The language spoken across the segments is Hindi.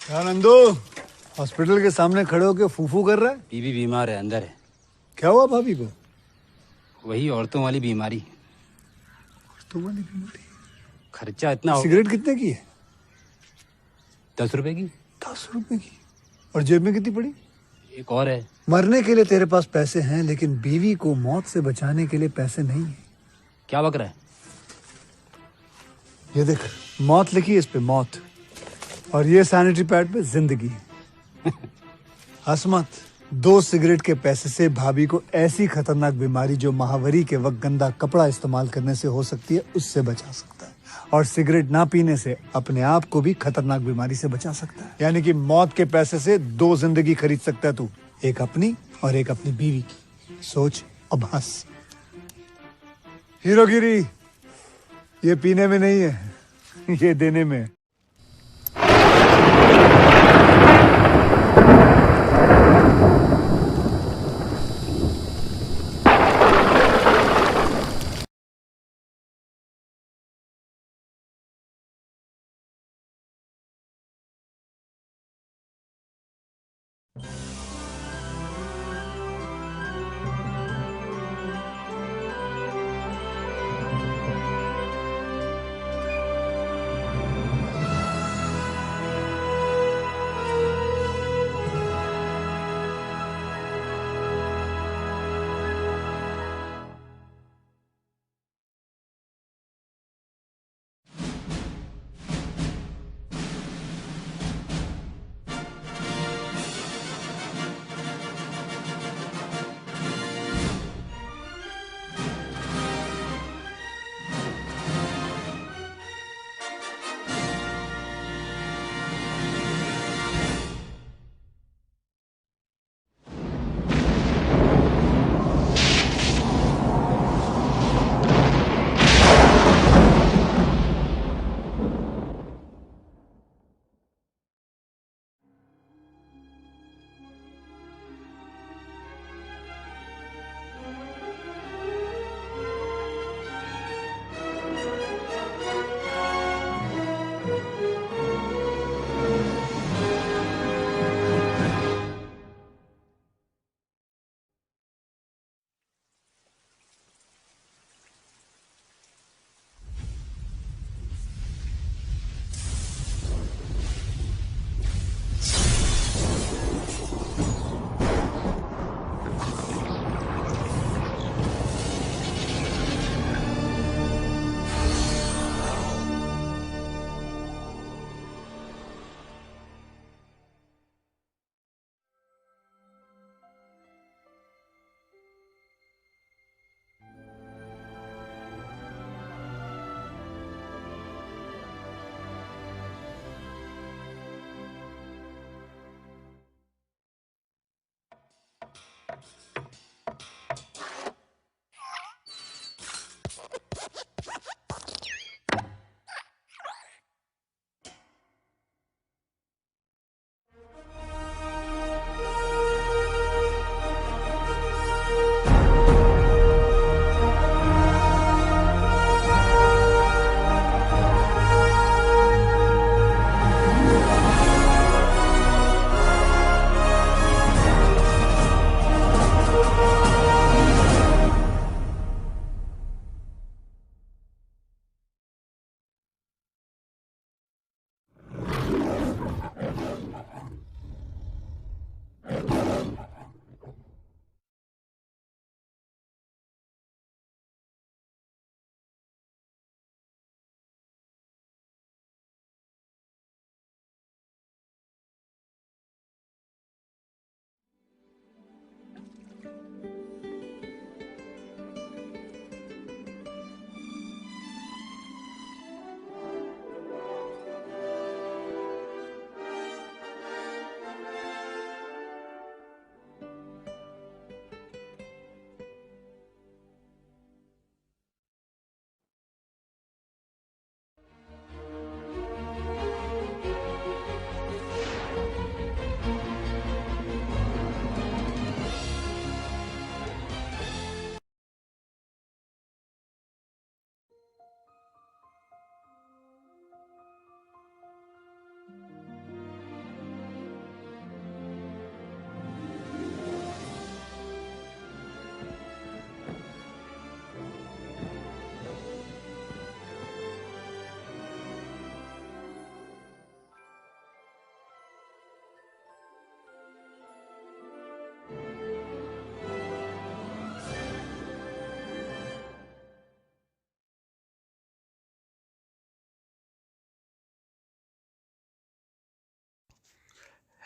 क्या नंदू हॉस्पिटल के सामने खड़े होके फूफू कर रहा है? बीवी बीमार है, अंदर है। क्या हुआ भाभी को? वही औरतों वाली बीमारी। तुम्हारी बीमारी? खर्चा इतना हो। सिगरेट कितने की है? 10 रुपए की। 10 रुपए की? और जेब में कितनी पड़ी? एक और है। मरने के लिए तेरे पास पैसे हैं, लेकिन बीवी को मौत से बचाने के लिए पैसे नहीं है। क्या बक रहा है? ये देख, मौत लिखी है इस पे, मौत। और ये सैनिटरी पैड पे जिंदगी। हंस मत। 2 सिगरेट के पैसे से भाभी को ऐसी खतरनाक बीमारी जो महावरी के वक्त गंदा कपड़ा इस्तेमाल करने से हो सकती है, उससे बचा सकता है। और सिगरेट ना पीने से अपने आप को भी खतरनाक बीमारी से बचा सकता है। यानी कि मौत के पैसे से 2 जिंदगी खरीद सकता है तू, एक अपनी और एक अपनी बीवी की। सोच अब हंस। हीरोगिरी ये पीने में नहीं है, ये देने में है।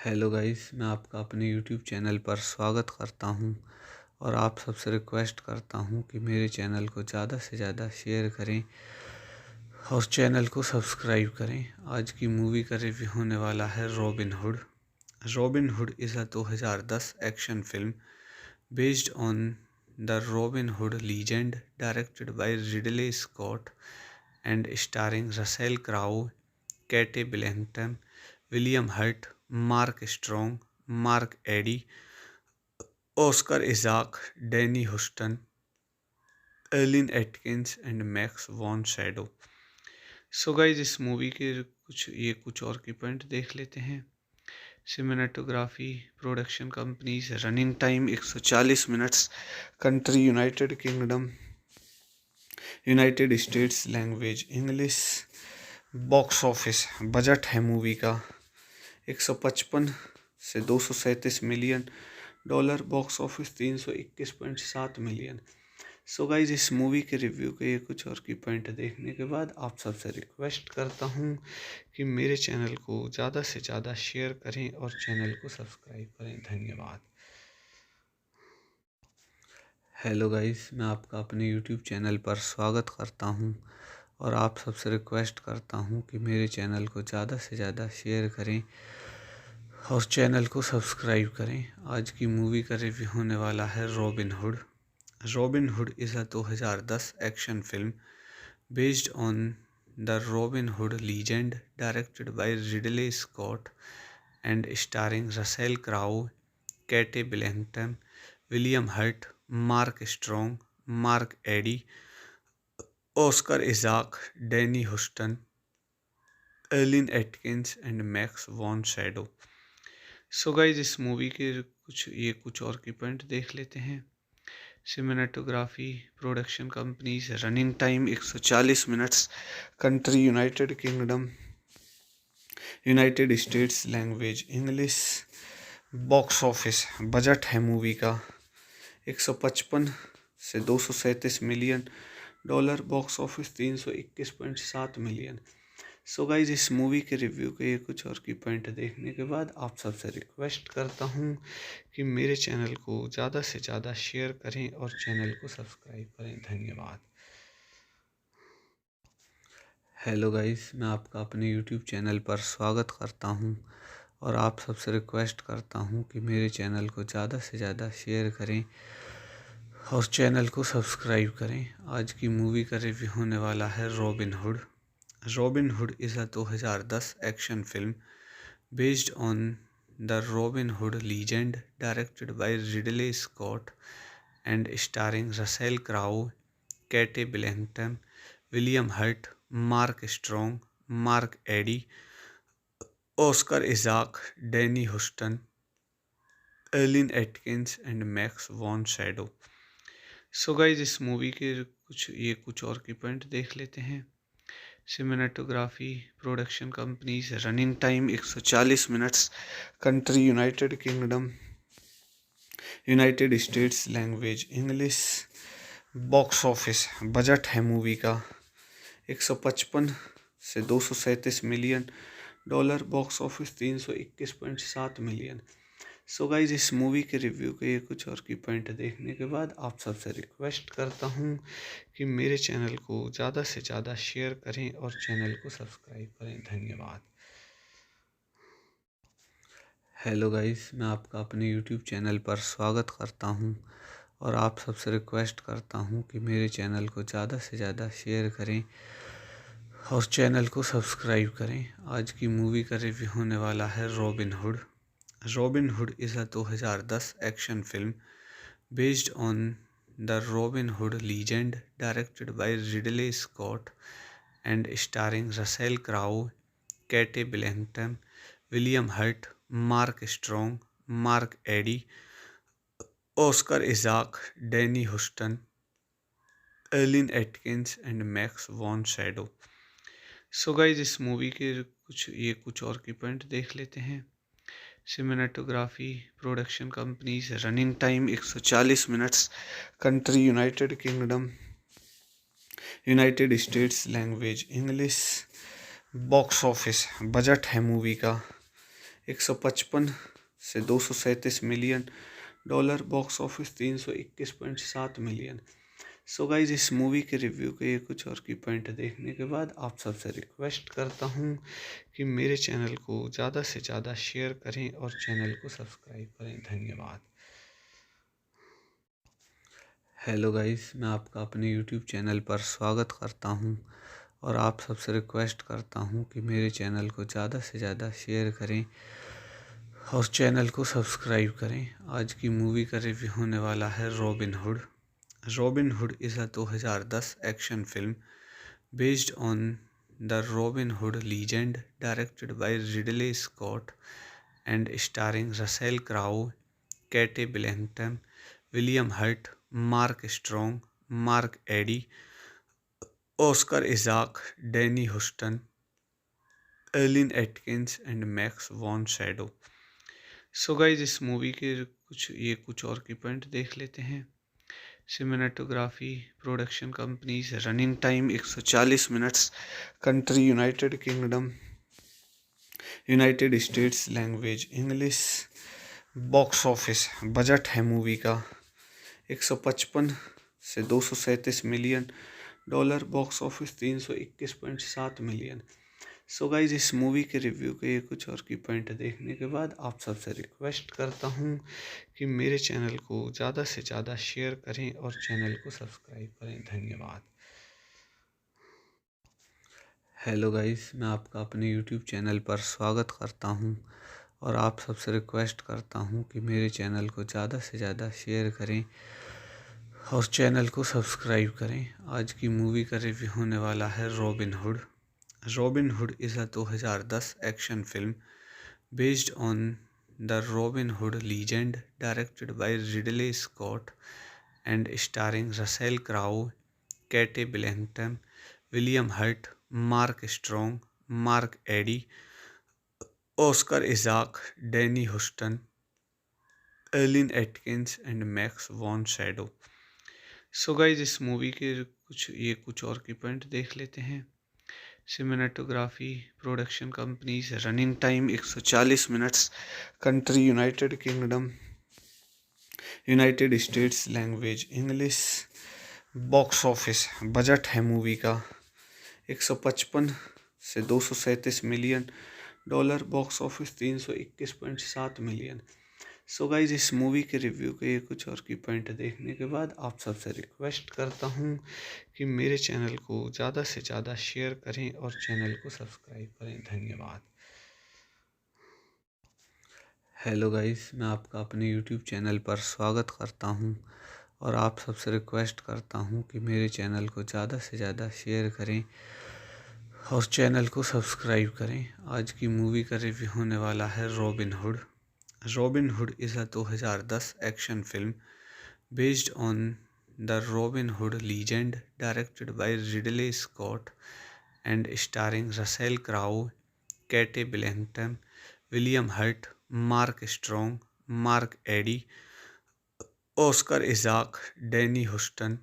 हेलो गाइस, मैं आपका अपने यूट्यूब चैनल पर स्वागत करता हूं और आप सबसे रिक्वेस्ट करता हूं कि मेरे चैनल को ज़्यादा से ज़्यादा शेयर करें और चैनल को सब्सक्राइब करें। आज की मूवी का रिव्यू होने वाला है Robin Hood. Robin Hood is a 2010 action film based on the Robin Hood legend, directed by Ridley Scott and starring Russell Crowe, Cate Blanchett, William Hurt, Mark Strong, Mark Addy, Oscar Isaac, Danny Huston, Eileen Atkins and Max von Sydow. So guys, इस मूवी के कुछ और की पॉइंट देख लेते हैं। Cinematography, production companies, running time 140 minutes, country United Kingdom, United States, language English, box office budget है मूवी का 155 से 237 million dollar, box office 321.7 million. So guys, इस मूवी के रिव्यू के कुछ और की पॉइंट देखने के बाद आप सबसे रिक्वेस्ट करता हूँ कि मेरे चैनल को ज़्यादा से ज़्यादा शेयर करें और चैनल को सब्सक्राइब करें। धन्यवाद। हेलो गाइस, मैं आपका अपने यूट्यूब चैनल पर स्वागत करता हूं और आप सबसे रिक्वेस्ट करता हूं कि मेरे चैनल को ज़्यादा से ज़्यादा शेयर करें और चैनल को सब्सक्राइब करें। आज की मूवी का रिव्यू होने वाला है Robin Hood. Robin Hood is a 2010 action film based on the Robin Hood legend, directed by Ridley Scott and starring Russell Crowe, Cate Blanchett, William Hurt, Mark Strong, Mark Addy, Oscar Isaac, Danny Huston, Eileen Atkins and Max von Sydow. So guys, इस मूवी के कुछ और की पॉइंट देख लेते हैं। Cinematography, production companies, running time 140 minutes, country United Kingdom, United States, language English, box office budget है मूवी का 155 से 237 million dollar, box office 321.7 million. So guys, इस मूवी के रिव्यू के कुछ और की पॉइंट देखने के बाद आप सबसे रिक्वेस्ट करता हूँ कि मेरे चैनल को ज़्यादा से ज़्यादा शेयर करें और चैनल को सब्सक्राइब करें। धन्यवाद। हेलो गाइस, मैं आपका अपने यूट्यूब चैनल पर स्वागत करता हूं और आप सबसे रिक्वेस्ट करता हूं कि मेरे चैनल को ज़्यादा से ज़्यादा शेयर करें और चैनल को सब्सक्राइब करें। आज की मूवी का रिव्यू होने वाला है Robin Hood. Robin Hood is a 2010 action film based on the Robin Hood legend, directed by Ridley Scott and starring Russell Crowe, Cate Blanchett, William Hurt, Mark Strong, Mark Addy, Oscar Isaac, Danny Huston, Eileen Atkins and Max von Sydow. So guys, इस मूवी के कुछ और की पॉइंट देख लेते हैं। Cinematography, production companies, running time 140 minutes, country United Kingdom, United States, language English, box office budget है मूवी का 155 से 237 million dollar, box office 321.7 million. So guys, इस मूवी के रिव्यू के कुछ और की पॉइंट देखने के बाद आप सबसे रिक्वेस्ट करता हूँ कि मेरे चैनल को ज़्यादा से ज़्यादा शेयर करें और चैनल को सब्सक्राइब करें। धन्यवाद। हेलो गाइस, मैं आपका अपने यूट्यूब चैनल पर स्वागत करता हूं और आप सबसे रिक्वेस्ट करता हूं कि मेरे चैनल को ज़्यादा से ज़्यादा शेयर करें और चैनल को सब्सक्राइब करें। आज की मूवी का रिव्यू होने वाला है Robin Hood. Robin Hood is a 2010 action film based on the Robin Hood legend, directed by Ridley Scott and starring Russell Crowe, Cate Blanchett, William Hurt, Mark Strong, Mark Addy, Oscar Isaac, Danny Huston, Eileen Atkins and Max von Sydow. So guys, इस मूवी के कुछ और की पॉइंट देख लेते हैं। Cinematography, production companies, running time 140 minutes, country United Kingdom, United States, language English, box office budget है मूवी का 155 से 237 million dollar, box office 321.7 million. So guys, इस मूवी के रिव्यू के कुछ और की पॉइंट देखने के बाद आप सबसे रिक्वेस्ट करता हूँ कि मेरे चैनल को ज़्यादा से ज़्यादा शेयर करें और चैनल को सब्सक्राइब करें। धन्यवाद। हेलो गाइस, मैं आपका अपने यूट्यूब चैनल पर स्वागत करता हूं और आप सबसे रिक्वेस्ट करता हूं कि मेरे चैनल को ज़्यादा से ज़्यादा शेयर करें और चैनल को सब्सक्राइब करें। आज की मूवी का रिव्यू होने वाला है Robin Hood. Robin Hood is a 2010 action film based on the Robin Hood legend, directed by Ridley Scott and starring Russell Crowe, Cate Blanchett, William Hurt, Mark Strong, Mark Addy, Oscar Isaac, Danny Huston, Eileen Atkins and Max von Sydow. So guys, इस मूवी के कुछ और की पॉइंट देख लेते हैं। Cinematography, production companies, running time 140 minutes, country United Kingdom, United States, language English, box office budget है मूवी का 155 से 237 million dollar, box office 321.7 million. So guys, इस मूवी के रिव्यू के कुछ और की पॉइंट देखने के बाद आप सबसे रिक्वेस्ट करता हूँ कि मेरे चैनल को ज़्यादा से ज़्यादा शेयर करें और चैनल को सब्सक्राइब करें। धन्यवाद। हेलो गाइस, मैं आपका अपने यूट्यूब चैनल पर स्वागत करता हूं और आप सबसे रिक्वेस्ट करता हूं कि मेरे चैनल को ज़्यादा से ज़्यादा शेयर करें और चैनल को सब्सक्राइब करें। आज की मूवी का रिव्यू होने वाला है Robin Hood. Robin Hood is a 2010 action film based on the Robin Hood legend, directed by Ridley Scott and starring Russell Crowe, Cate Blanchett, William Hurt, Mark Strong, Mark Addy, Oscar Isaac, Danny Huston, Eileen Atkins and Max von Sydow. So guys, इस मूवी के कुछ और की पॉइंट देख लेते हैं। Cinematography, production companies, running time 140 minutes, country United Kingdom, United States, language English, box office budget है मूवी का 155 से 237 million dollar, box office 321.7 million. So guys, इस मूवी के रिव्यू के कुछ और की पॉइंट देखने के बाद आप सबसे रिक्वेस्ट करता हूँ कि मेरे चैनल को ज़्यादा से ज़्यादा शेयर करें और चैनल को सब्सक्राइब करें। धन्यवाद। हेलो गाइस, मैं आपका अपने यूट्यूब चैनल पर स्वागत करता हूं और आप सबसे रिक्वेस्ट करता हूं कि मेरे चैनल को ज़्यादा से ज़्यादा शेयर करें और चैनल को सब्सक्राइब करें। आज की मूवी का रिव्यू होने वाला है Robin Hood. Robin Hood is a 2010 action film based on the Robin Hood legend, directed by Ridley Scott and starring Russell Crowe, Cate Blanchett, William Hurt, Mark Strong, Mark Addy, Oscar Isaac, Danny Huston,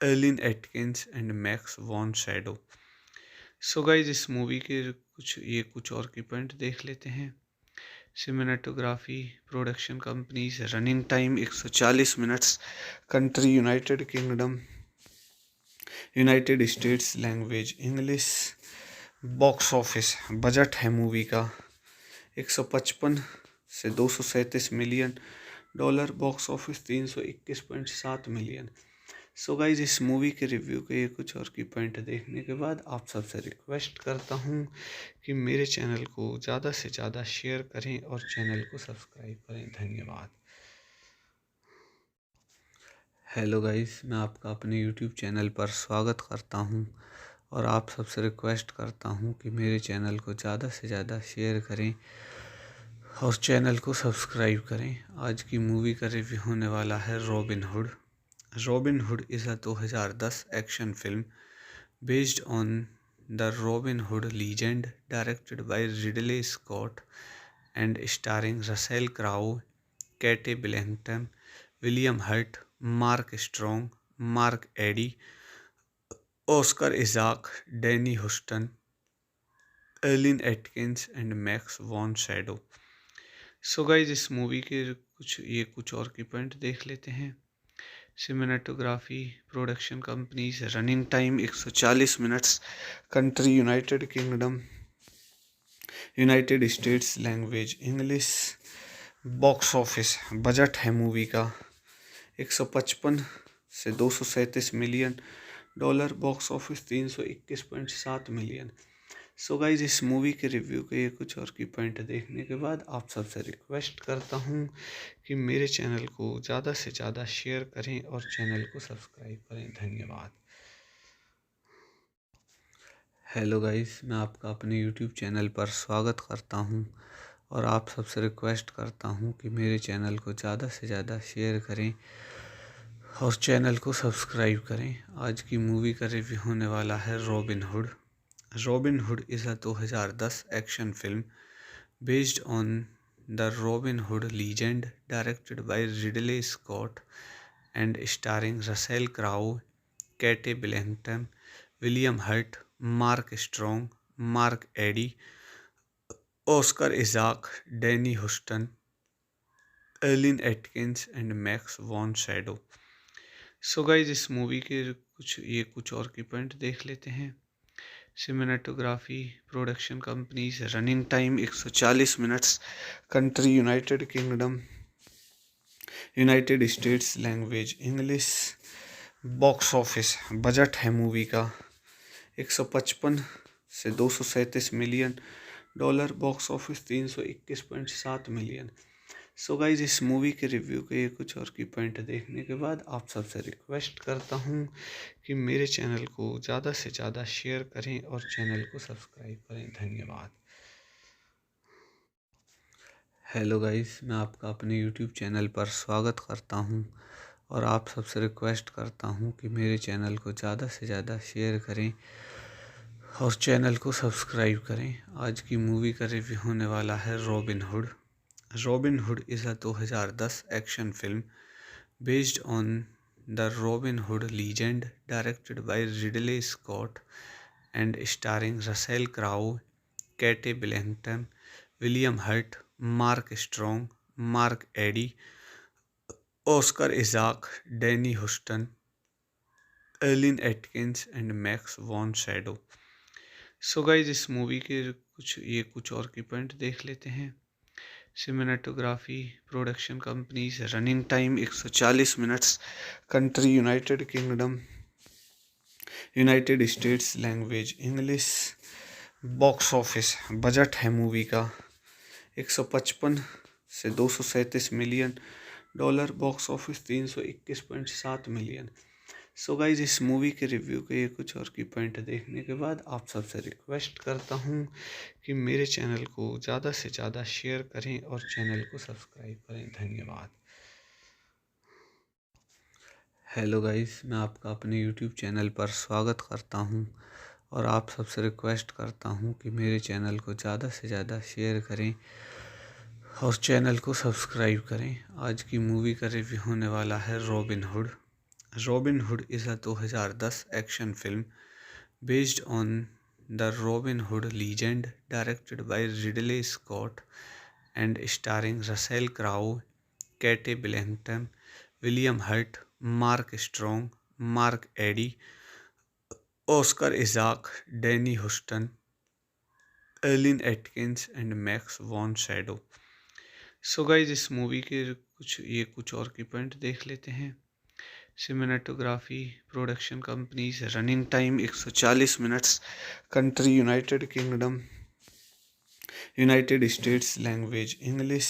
Eileen Atkins and Max von Sydow. So guys, इस मूवी के कुछ और की पॉइंट देख लेते हैं। Cinematography, production companies, running time 140 minutes, country United Kingdom, United States, language English, box office budget है मूवी का 155 से 237 million dollar, box office 321.7 million. So guys, इस मूवी के रिव्यू के कुछ और की पॉइंट देखने के बाद आप सबसे रिक्वेस्ट करता हूँ कि मेरे चैनल को ज़्यादा से ज़्यादा शेयर करें और चैनल को सब्सक्राइब करें। धन्यवाद। हेलो गाइस, मैं आपका अपने यूट्यूब चैनल पर स्वागत करता हूं और आप सबसे रिक्वेस्ट करता हूं कि मेरे चैनल को ज़्यादा से ज़्यादा शेयर करें और चैनल को सब्सक्राइब करें। आज की मूवी का रिव्यू होने वाला है Robin Hood. Robin Hood is a 2010 action film based on the Robin Hood legend, directed by Ridley Scott and starring Russell Crowe, Cate Blanchett, William Hurt, Mark Strong, Mark Addy, Oscar Isaac, Danny Huston, Eileen Atkins and Max von Sydow. So guys इस मूवी के कुछ और की पॉइंट देख लेते हैं। Cinematography, production companies, running time 140 minutes, country United Kingdom, United States, language English, box office budget है मूवी का 155 से 237 million dollar, box office 321.7 million. So guys इस मूवी के रिव्यू के ये कुछ और की पॉइंट देखने के बाद आप सबसे रिक्वेस्ट करता हूँ कि मेरे चैनल को ज़्यादा से ज़्यादा शेयर करें और चैनल को सब्सक्राइब करें। धन्यवाद। हेलो गाइस, मैं आपका अपने यूट्यूब चैनल पर स्वागत करता हूं और आप सबसे रिक्वेस्ट करता हूं कि मेरे चैनल को ज़्यादा से ज़्यादा शेयर करें और चैनल को सब्सक्राइब करें। आज की मूवी का रिव्यू होने वाला है Robin Hood. Robin Hood is a 2010 action film based on the Robin Hood legend, directed by Ridley Scott and starring Russell Crowe, Cate Blanchett, William Hurt, Mark Strong, Mark Addy, Oscar Isaac, Danny Huston, Eileen Atkins and Max von Sydow. So guys इस मूवी के कुछ और की पॉइंट देख लेते हैं। Cinematography, production companies, running time 140 minutes, country United Kingdom, United States, language English, box office budget है मूवी का 155 से 237 million dollar, box office 321.7 million. So guys इस मूवी के रिव्यू के कुछ और की पॉइंट देखने के बाद आप सबसे रिक्वेस्ट करता हूँ कि मेरे चैनल को ज़्यादा से ज़्यादा शेयर करें और चैनल को सब्सक्राइब करें। धन्यवाद। हेलो गाइस, मैं आपका अपने यूट्यूब चैनल पर स्वागत करता हूं और आप सबसे रिक्वेस्ट करता हूं कि मेरे चैनल को ज़्यादा से ज़्यादा शेयर करें और चैनल को सब्सक्राइब करें। आज की मूवी का रिव्यू होने वाला है Robin Hood. Robin Hood is a 2010 action film based on the Robin Hood legend, directed by Ridley Scott and starring Russell Crowe, Cate Blanchett, William Hurt, Mark Strong, Mark Addy, Oscar Isaac, Danny Huston, Eileen Atkins and Max von Sydow. So guys इस मूवी के कुछ और की पॉइंट देख लेते हैं। Cinematography, production companies, running time 140 minutes, country United Kingdom, United States, language English, box office budget है मूवी का 155 से 237 million dollar, box office 321.7 million. So guys इस मूवी के रिव्यू के कुछ और की पॉइंट देखने के बाद आप सबसे रिक्वेस्ट करता हूँ कि मेरे चैनल को ज़्यादा से ज़्यादा शेयर करें और चैनल को सब्सक्राइब करें। धन्यवाद। हेलो गाइस, मैं आपका अपने यूट्यूब चैनल पर स्वागत करता हूं और आप सबसे रिक्वेस्ट करता हूं कि मेरे चैनल को ज़्यादा से ज़्यादा शेयर करें और चैनल को सब्सक्राइब करें। आज की मूवी का रिव्यू होने वाला है Robin Hood. Robin Hood is a 2010 action film based on the Robin Hood legend, directed by Ridley Scott and starring Russell Crowe, Cate Blanchett, William Hurt, Mark Strong, Mark Addy, Oscar Isaac, Danny Huston, Eileen Atkins and Max von Sydow. So guys इस मूवी के कुछ और की पॉइंट देख लेते हैं। Cinematography, production companies, running time 140 minutes, country United Kingdom, United States, language English,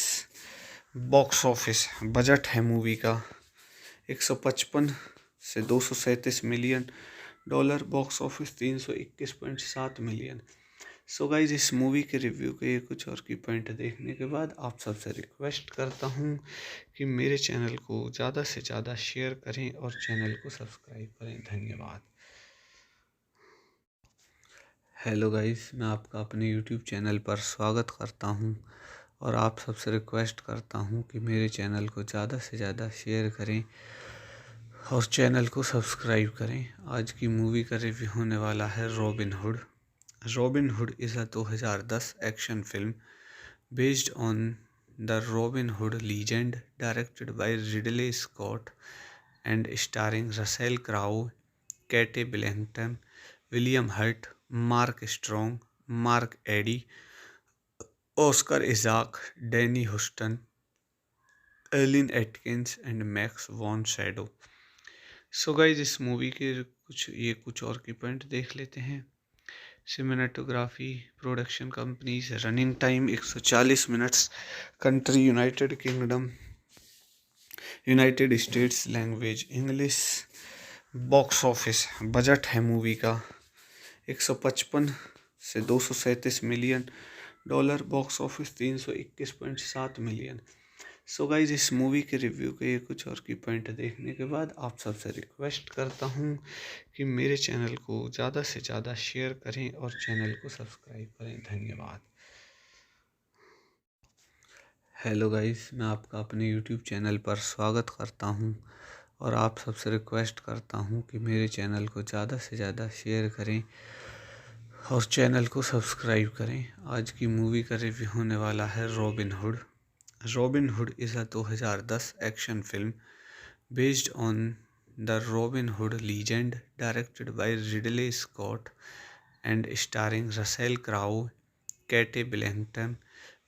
box office budget है मूवी का 155 से 237 million dollar, box office 321.7 million. So guys इस मूवी के रिव्यू के कुछ और की पॉइंट देखने के बाद आप सबसे रिक्वेस्ट करता हूँ कि मेरे चैनल को ज़्यादा से ज़्यादा शेयर करें और चैनल को सब्सक्राइब करें। धन्यवाद। हेलो गाइस, मैं आपका अपने यूट्यूब चैनल पर स्वागत करता हूं और आप सबसे रिक्वेस्ट करता हूं कि मेरे चैनल को ज़्यादा से ज़्यादा शेयर करें और चैनल को सब्सक्राइब करें। आज की मूवी का रिव्यू होने वाला है Robin hood. Robin Hood is a 2010 action film based on the Robin Hood legend, directed by Ridley Scott and starring Russell Crowe, Kate Blanchett, William Hurt, Mark Strong, Mark Eddy, Oscar Isaac, Danny Huston, Eileen Atkins and Max von Sydow. So guys इस मूवी के कुछ और की पॉइंट देख लेते हैं। Cinematography, production companies, running time 140 minutes, country United Kingdom, United States, language English, box office budget है मूवी का 155 से 237 million dollar, box office 321.7 million. So guys इस मूवी के रिव्यू के कुछ और की पॉइंट देखने के बाद आप सबसे रिक्वेस्ट करता हूँ कि मेरे चैनल को ज़्यादा से ज़्यादा शेयर करें और चैनल को सब्सक्राइब करें। धन्यवाद। हेलो गाइस, मैं आपका अपने यूट्यूब चैनल पर स्वागत करता हूं और आप सबसे रिक्वेस्ट करता हूं कि मेरे चैनल को ज़्यादा से ज़्यादा शेयर करें और चैनल को सब्सक्राइब करें। आज की मूवी का रिव्यू होने वाला है Robin Hood. Robin Hood is a 2010 action film based on the Robin Hood legend, directed by Ridley Scott and starring Russell Crowe, Cate Blanchett,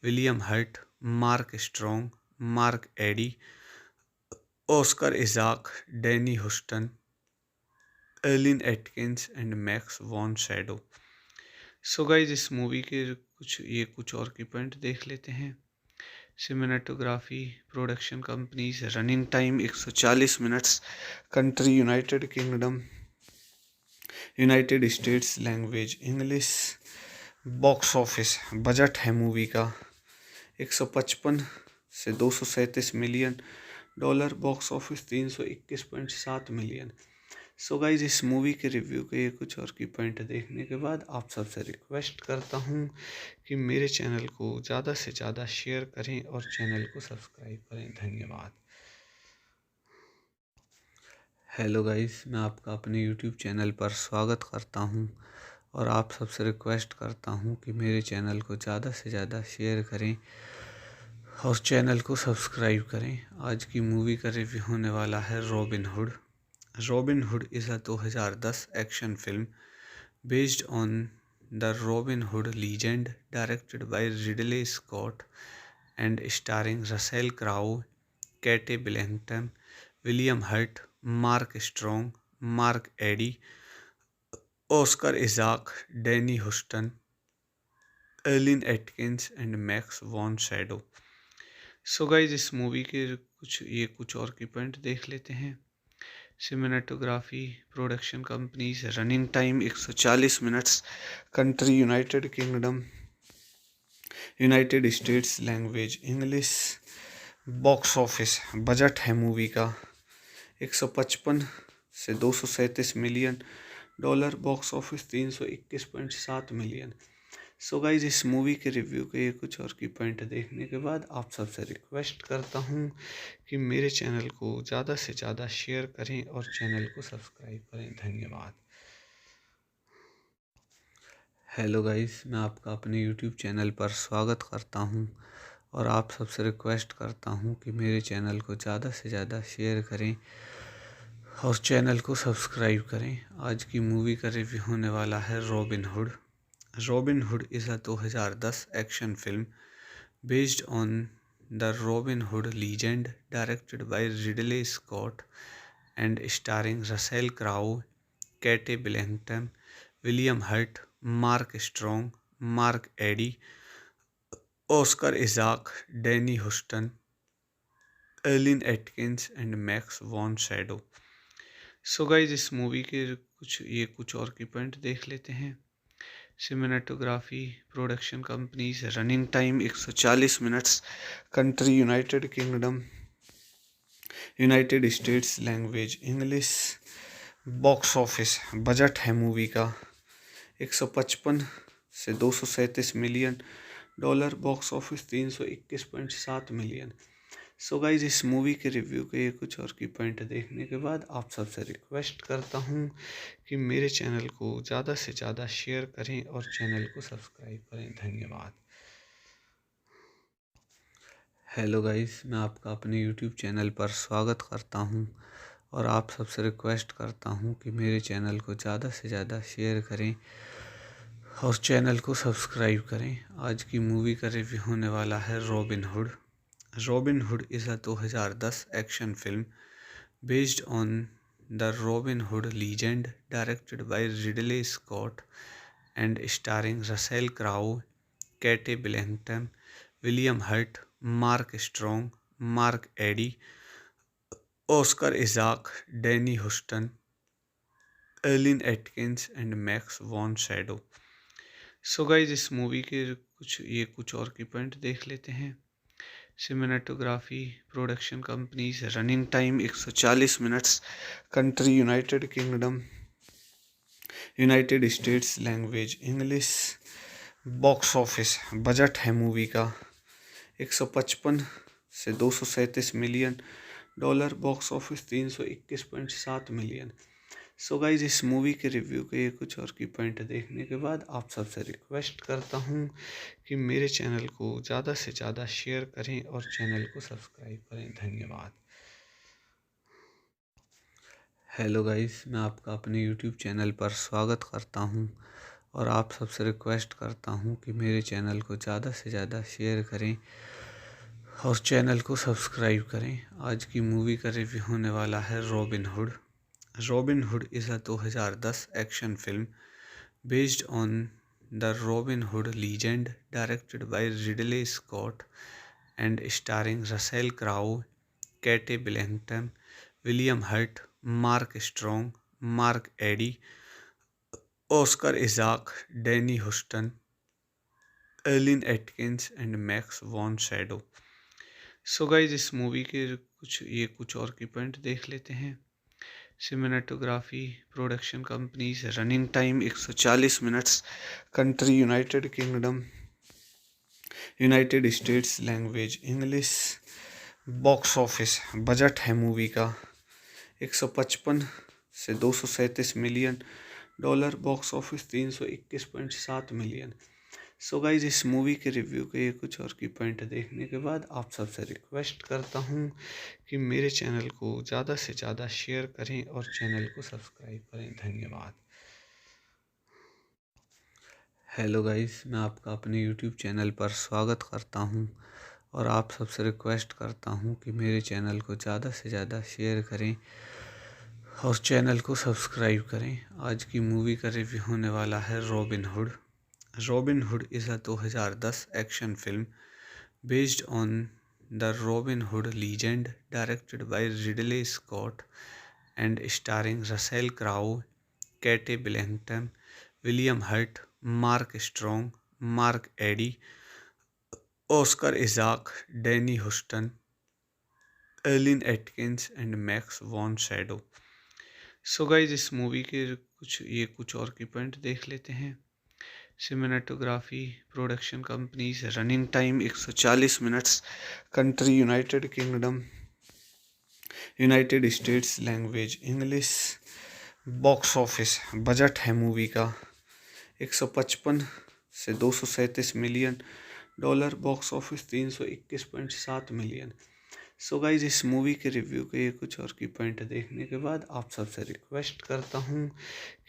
William Hurt, Mark Strong, Mark Addy, Oscar Isaac, Danny Huston, Eileen Atkins and Max von Sydow. So guys इस मूवी के कुछ और की पॉइंट देख लेते हैं। Cinematography, production companies, running time 140 minutes, country United Kingdom, United States, language English, box office budget है मूवी का 155 से 237 million dollar, box office 321.7 million. So guys इस मूवी के रिव्यू के कुछ और की पॉइंट देखने के बाद आप सबसे रिक्वेस्ट करता हूँ कि मेरे चैनल को ज़्यादा से ज़्यादा शेयर करें और चैनल को सब्सक्राइब करें। धन्यवाद। हेलो गाइस, मैं आपका अपने यूट्यूब चैनल पर स्वागत करता हूं और आप सबसे रिक्वेस्ट करता हूं कि मेरे चैनल को ज़्यादा से ज़्यादा शेयर करें और चैनल को सब्सक्राइब करें। आज की मूवी का रिव्यू होने वाला है Robin Hood. Robin Hood is a 2010 action film based on the Robin Hood legend, directed by Ridley Scott and starring Russell Crowe, Cate Blanchett, William Hurt, Mark Strong, Mark Addy, Oscar Isaac, Danny Huston, Eileen Atkins and Max von Sydow. So guys इस मूवी के कुछ और की पॉइंट देख लेते हैं। Cinematography, production companies, running time 140 minutes, country United Kingdom, United States, language English, box office budget है मूवी का 155 से 237 million dollar, box office 321.7 million. So guys इस मूवी के रिव्यू के कुछ और की पॉइंट देखने के बाद आप सबसे रिक्वेस्ट करता हूँ कि मेरे चैनल को ज़्यादा से ज़्यादा शेयर करें और चैनल को सब्सक्राइब करें। धन्यवाद। हेलो गाइस, मैं आपका अपने यूट्यूब चैनल पर स्वागत करता हूं और आप सबसे रिक्वेस्ट करता हूं कि मेरे चैनल को ज़्यादा से ज़्यादा शेयर करें और चैनल को सब्सक्राइब करें। आज की मूवी का रिव्यू होने वाला है Robin Hood. Robin Hood is a 2010 action film based on the Robin Hood legend, directed by Ridley Scott and starring Russell Crowe, Cate Blanchett, William Hurt, Mark Strong, Mark Addy, Oscar Isaac, Danny Huston, Eileen Atkins and Max von Sydow. So guys इस मूवी के कुछ और की पॉइंट देख लेते हैं। Cinematography, production companies, running time 140 minutes, country United Kingdom, United States, language English, box office budget है मूवी का 155 से 237 million dollar, box office 321.7 million. So guys इस मूवी के रिव्यू के कुछ और की पॉइंट देखने के बाद आप सबसे रिक्वेस्ट करता हूँ कि मेरे चैनल को ज़्यादा से ज़्यादा शेयर करें और चैनल को सब्सक्राइब करें। धन्यवाद। हेलो गाइस, मैं आपका अपने यूट्यूब चैनल पर स्वागत करता हूं और आप सबसे रिक्वेस्ट करता हूं कि मेरे चैनल को ज़्यादा से ज़्यादा शेयर करें और चैनल को सब्सक्राइब करें। आज की मूवी का रिव्यू होने वाला है Robin Hood. Robin Hood is a 2010 action film based on the Robin Hood legend, directed by Ridley Scott and starring Russell Crowe, Cate Blanchett, William Hurt, Mark Strong, Mark Addy, Oscar Isaac, Danny Huston, Eileen Atkins and Max von Sydow. So guys इस मूवी के कुछ और की पॉइंट देख लेते हैं। Cinematography, production companies, running time 140 minutes, country United Kingdom, United States, language English, box office budget है मूवी का 155 से 237 million dollar, box office 321.7 million. So guys इस मूवी के रिव्यू के कुछ और की पॉइंट देखने के बाद आप सबसे रिक्वेस्ट करता हूँ कि मेरे चैनल को ज़्यादा से ज़्यादा शेयर करें और चैनल को सब्सक्राइब करें। धन्यवाद। हेलो गाइस, मैं आपका अपने यूट्यूब चैनल पर स्वागत करता हूं और आप सबसे रिक्वेस्ट करता हूं कि मेरे चैनल को ज़्यादा से ज़्यादा शेयर करें और चैनल को सब्सक्राइब करें। आज की मूवी का रिव्यू होने वाला है Robin Hood. Robin Hood is a 2010 action film based on the Robin Hood legend, directed by Ridley Scott and starring Russell Crowe, Cate Blanchett, William Hurt, Mark Strong, Mark Addy, Oscar Isaac, Danny Huston, Eileen Atkins and Max von Sydow. So guys इस मूवी के कुछ और की पॉइंट देख लेते हैं। Cinematography, production companies, running time 140 minutes, country United Kingdom, United States, language English, box office budget है मूवी का 155 से 237 million dollar, box office 321.7 million. So guys इस मूवी के रिव्यू के कुछ और की पॉइंट देखने के बाद आप सबसे रिक्वेस्ट करता हूँ कि मेरे चैनल को ज़्यादा से ज़्यादा शेयर करें और चैनल को सब्सक्राइब करें। धन्यवाद। हेलो गाइस, मैं आपका अपने यूट्यूब चैनल पर स्वागत करता हूं और आप सबसे रिक्वेस्ट करता हूं कि मेरे चैनल को ज़्यादा से ज़्यादा शेयर करें और चैनल को सब्सक्राइब करें। आज की मूवी का रिव्यू होने वाला है Robin Hood. Robin Hood is a 2010 action film based on the Robin Hood legend, directed by Ridley Scott and starring Russell Crowe, Cate Blanchett, William Hurt, Mark Strong, Mark Addy, Oscar Isaac, Danny Huston, Eileen Atkins and Max von Sydow. So guys इस मूवी के कुछ और की पॉइंट देख लेते हैं। Cinematography, production companies, running time 140 minutes, country United Kingdom, United States, language English, box office budget है मूवी का 155 से 237 million dollar, box office 321.7 million. So guys इस मूवी के रिव्यू के कुछ और की पॉइंट देखने के बाद आप सबसे रिक्वेस्ट करता हूँ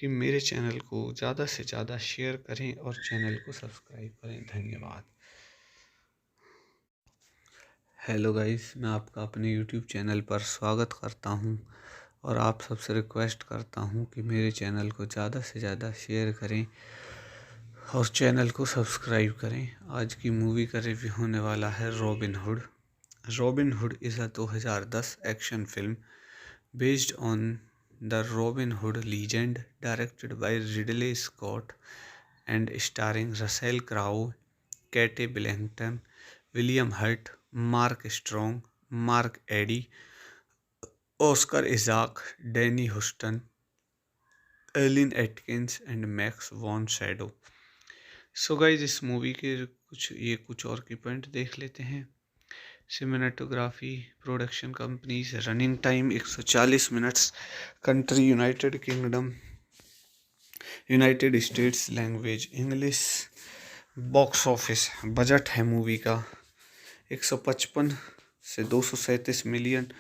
कि मेरे चैनल को ज़्यादा से ज़्यादा शेयर करें और चैनल को सब्सक्राइब करें। धन्यवाद। हेलो गाइस, मैं आपका अपने यूट्यूब चैनल पर स्वागत करता हूं और आप सबसे रिक्वेस्ट करता हूं कि मेरे चैनल को ज़्यादा से ज़्यादा शेयर करें और चैनल को सब्सक्राइब करें। आज की मूवी का रिव्यू होने वाला है Robin Hood. Robin Hood is a 2010 action film based on the Robin Hood legend, directed by Ridley Scott and starring Russell Crowe, Cate Blanchett, William Hurt, Mark Strong, Mark Addy, Oscar Isaac, Danny Huston, Eileen Atkins and Max von Sydow. So guys इस मूवी के कुछ और की पॉइंट देख लेते हैं। Cinematography, production companies, running time 140 minutes, country United Kingdom, United States, language English, box office budget है मूवी का 155 से 237 million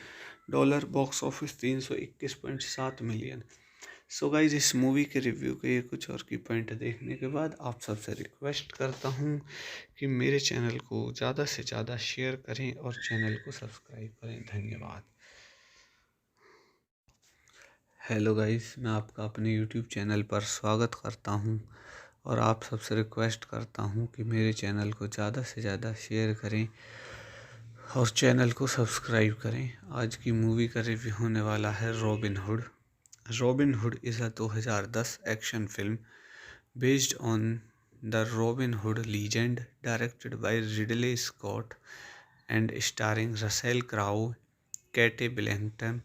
dollar, box office 321.7 million. So guys, इस मूवी के रिव्यू के कुछ और की पॉइंट देखने के बाद आप सबसे रिक्वेस्ट करता हूँ कि मेरे चैनल को ज़्यादा से ज़्यादा शेयर करें और चैनल को सब्सक्राइब करें। धन्यवाद। हेलो गाइस, मैं आपका अपने यूट्यूब चैनल पर स्वागत करता हूं और आप सबसे रिक्वेस्ट करता हूं कि मेरे चैनल को ज़्यादा से ज़्यादा शेयर करें और चैनल को सब्सक्राइब करें। आज की मूवी का रिव्यू होने वाला है Robin Hood. Robin Hood is a 2010 action film based on the Robin Hood legend, directed by Ridley Scott and starring Russell Crowe, Cate Blanchett,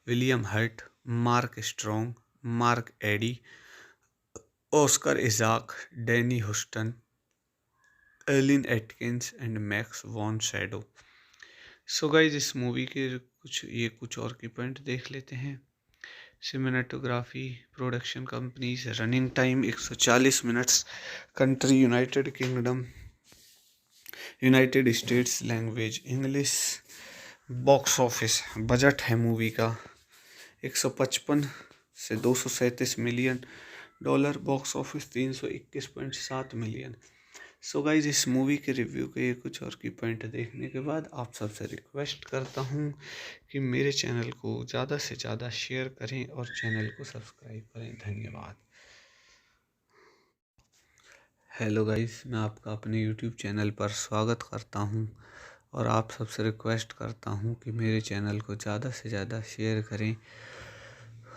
William Hurt, Mark Strong, Mark Addy, Oscar Isaac, Danny Huston, Eileen Atkins and Max von Sydow. So guys, इस मूवी के कुछ और की पॉइंट देख लेते हैं। Cinematography, production companies, running time 140 minutes, country United Kingdom, United States, language English, box office budget है मूवी का 155 से 237 million dollar, box office 321.7 million. So guys, इस मूवी के रिव्यू के कुछ और की पॉइंट देखने के बाद आप सबसे रिक्वेस्ट करता हूँ कि मेरे चैनल को ज़्यादा से ज़्यादा शेयर करें और चैनल को सब्सक्राइब करें। धन्यवाद। हेलो गाइस, मैं आपका अपने यूट्यूब चैनल पर स्वागत करता हूं और आप सबसे रिक्वेस्ट करता हूं कि मेरे चैनल को ज़्यादा से ज़्यादा शेयर करें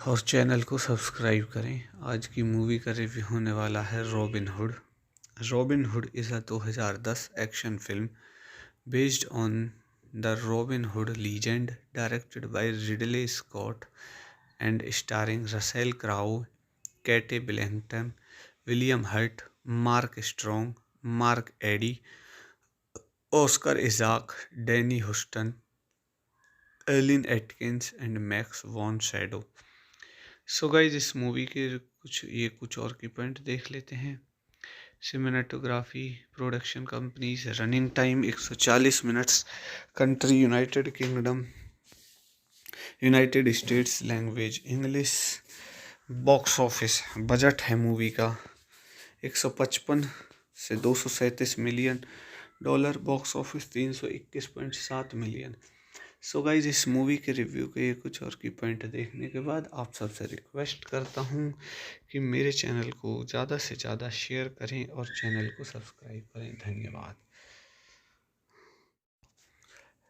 और चैनल को सब्सक्राइब करें। आज की मूवी का रिव्यू होने वाला है Robin Hood. Robin Hood is a 2010 action film based on the Robin Hood legend, directed by Ridley Scott and starring Russell Crowe, Cate Blanchett, William Hurt, Mark Strong, Mark Addy, Oscar Isaac, Danny Huston, Eileen Atkins and Max von Sydow. So guys, इस मूवी के कुछ और की पॉइंट देख लेते हैं। Cinematography, production companies, running time 140 minutes, country United Kingdom, United States, language English, box office budget है मूवी का 155 से 237 million dollar, box office 321.7 million. So guys, इस मूवी के रिव्यू के कुछ और की पॉइंट देखने के बाद आप सबसे रिक्वेस्ट करता हूँ कि मेरे चैनल को ज़्यादा से ज़्यादा शेयर करें और चैनल को सब्सक्राइब करें। धन्यवाद।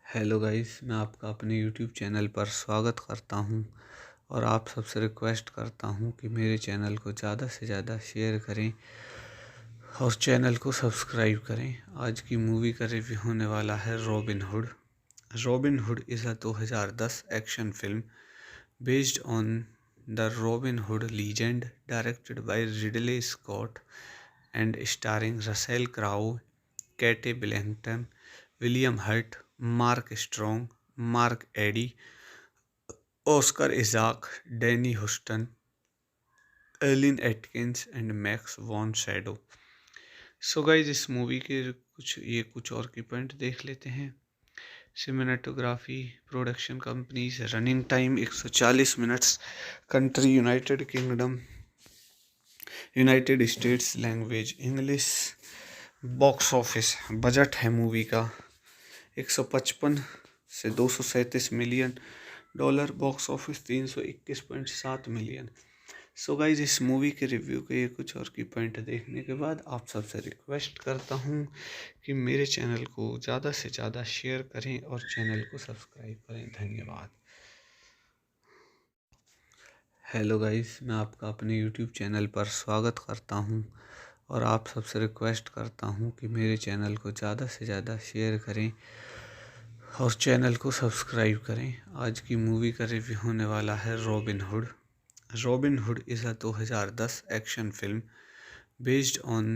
हेलो गाइस, मैं आपका अपने यूट्यूब चैनल पर स्वागत करता हूं और आप सबसे रिक्वेस्ट करता हूं कि मेरे चैनल को ज़्यादा से ज़्यादा शेयर करें और चैनल को सब्सक्राइब करें। आज की मूवी का रिव्यू होने वाला है Robin Hood. Robin Hood is a 2010 action film based on the Robin Hood legend, directed by Ridley Scott and starring Russell Crowe, Cate Blanchett, William Hurt, Mark Strong, Mark Addy, Oscar Isaac, Danny Huston, Eileen Atkins and Max von Sydow. So guys, इस मूवी के कुछ और की पॉइंट देख लेते हैं। Cinematography, production companies, running time 140 minutes, country United Kingdom, United States, language English, box office budget है मूवी का 155 से 237 million dollar, box office 321.7 million. So guys, इस मूवी के रिव्यू के कुछ और की पॉइंट देखने के बाद आप सबसे रिक्वेस्ट करता हूँ कि मेरे चैनल को ज़्यादा से ज़्यादा शेयर करें और चैनल को सब्सक्राइब करें। धन्यवाद। हेलो गाइस, मैं आपका अपने यूट्यूब चैनल पर स्वागत करता हूं और आप सबसे रिक्वेस्ट करता हूं कि मेरे चैनल को ज़्यादा से ज़्यादा शेयर करें और चैनल को सब्सक्राइब करें। आज की मूवी का रिव्यू होने वाला है Robin Hood. Robin Hood is a 2010 action film based on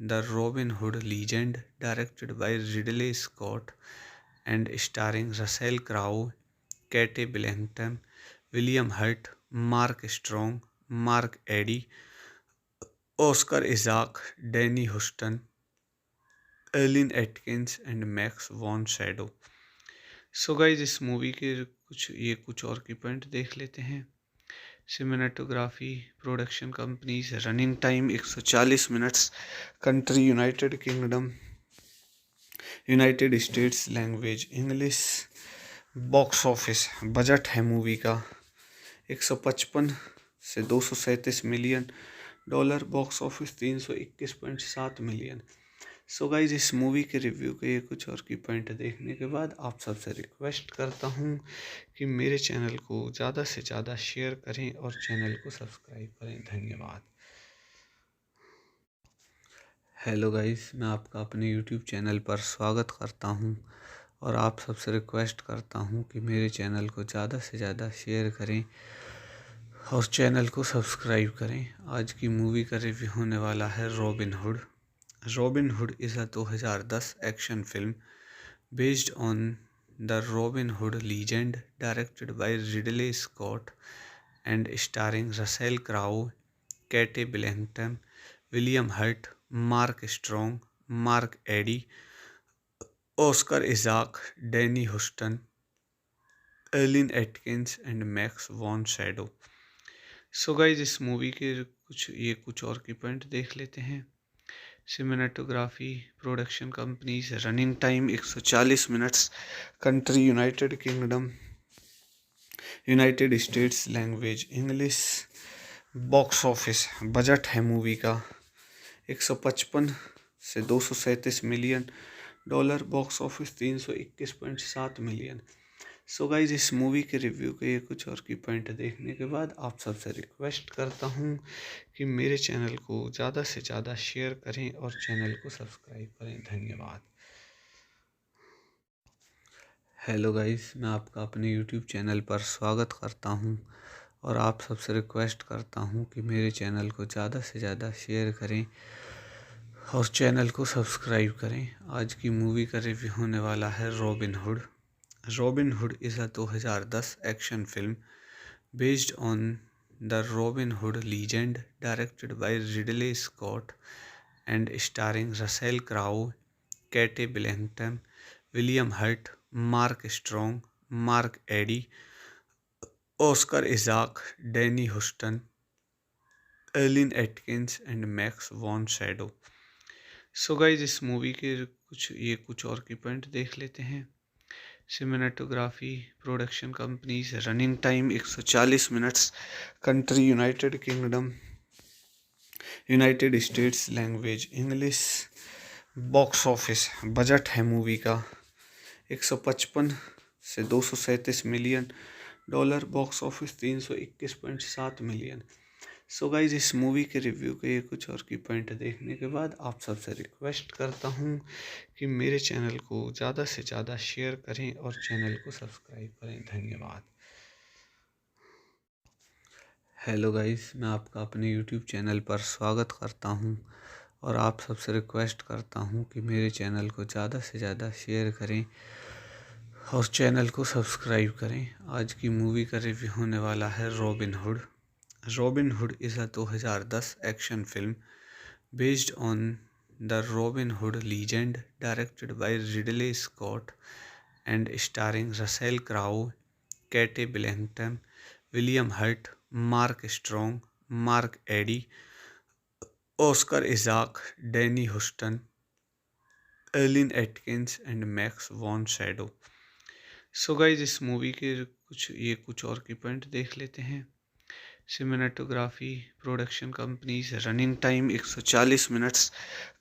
the Robin Hood legend, directed by Ridley Scott and starring Russell Crowe, Kate Blanchett, William Hurt, Mark Strong, Mark Eddy, Oscar Isaac, Danny Huston, Eileen Atkins and Max von Sydow. So guys इस मूवी के कुछ और की पॉइंट देख लेते हैं। Cinematography, production companies, running time 140 minutes, country United Kingdom, United States, language English, box office, budget है मूवी का 155 से 237 million dollar, box office 321.7 million. So guys इस मूवी के रिव्यू के ये कुछ और की पॉइंट देखने के बाद आप सबसे रिक्वेस्ट करता हूँ कि मेरे चैनल को ज़्यादा से ज़्यादा शेयर करें और चैनल को सब्सक्राइब करें। धन्यवाद। हेलो गाइस, मैं आपका अपने यूट्यूब चैनल पर स्वागत करता हूं और आप सबसे रिक्वेस्ट करता हूं कि मेरे चैनल को ज़्यादा से ज़्यादा शेयर करें और चैनल को सब्सक्राइब करें। आज की मूवी का रिव्यू होने वाला है Robin Hood. Robin Hood is a 2010 action film based on the Robin Hood legend, directed by Ridley Scott and starring Russell Crowe, Cate Blanchett, William Hurt, Mark Strong, Mark Addy, Oscar Isaac, Danny Huston, Eileen Atkins and Max von Sydow. So guys इस मूवी के कुछ और की पॉइंट देख लेते हैं। Cinematography, production companies, running time 140 minutes, country United Kingdom, United States, language English, box office, budget है मूवी का 155 से 237 million dollar, box office 321.7 million. So guys इस मूवी के रिव्यू के ये कुछ और की पॉइंट देखने के बाद आप सबसे रिक्वेस्ट करता हूँ कि मेरे चैनल को ज़्यादा से ज़्यादा शेयर करें और चैनल को सब्सक्राइब करें। धन्यवाद। हेलो गाइस, मैं आपका अपने यूट्यूब चैनल पर स्वागत करता हूं और आप सबसे रिक्वेस्ट करता हूं कि मेरे चैनल को ज़्यादा से ज़्यादा शेयर करें और चैनल को सब्सक्राइब करें। आज की मूवी का रिव्यू होने वाला है Robin Hood. Robin Hood is a 2010 action film based on the Robin Hood legend, directed by Ridley Scott and starring Russell Crowe, Cate Blanchett, William Hurt, Mark Strong, Mark Addy, Oscar Isaac, Danny Huston, Eileen Atkins and Max von Sydow. So guys इस मूवी के कुछ और की पॉइंट देख लेते हैं। Cinematography, production companies, running time 140 minutes, country United Kingdom, United States, language English, box office, budget है मूवी का 155 से 237 million dollar, box office 321.7 million. So guys इस मूवी के रिव्यू के ये कुछ और की पॉइंट देखने के बाद आप सबसे रिक्वेस्ट करता हूँ कि मेरे चैनल को ज़्यादा से ज़्यादा शेयर करें और चैनल को सब्सक्राइब करें। धन्यवाद। हेलो गाइस, मैं आपका अपने यूट्यूब चैनल पर स्वागत करता हूं और आप सबसे रिक्वेस्ट करता हूं कि मेरे चैनल को ज़्यादा से ज़्यादा शेयर करें और चैनल को सब्सक्राइब करें। आज की मूवी का रिव्यू होने वाला है Robin Hood. Robin Hood is a 2010 action film based on the Robin Hood legend, directed by Ridley Scott and starring Russell Crowe, Cate Blanchett, William Hurt, Mark Strong, Mark Addy, Oscar Isaac, Danny Huston, Eileen Atkins and Max von Sydow. So guys इस मूवी के कुछ और की पॉइंट देख लेते हैं। Cinematography, production companies, running time 140 minutes,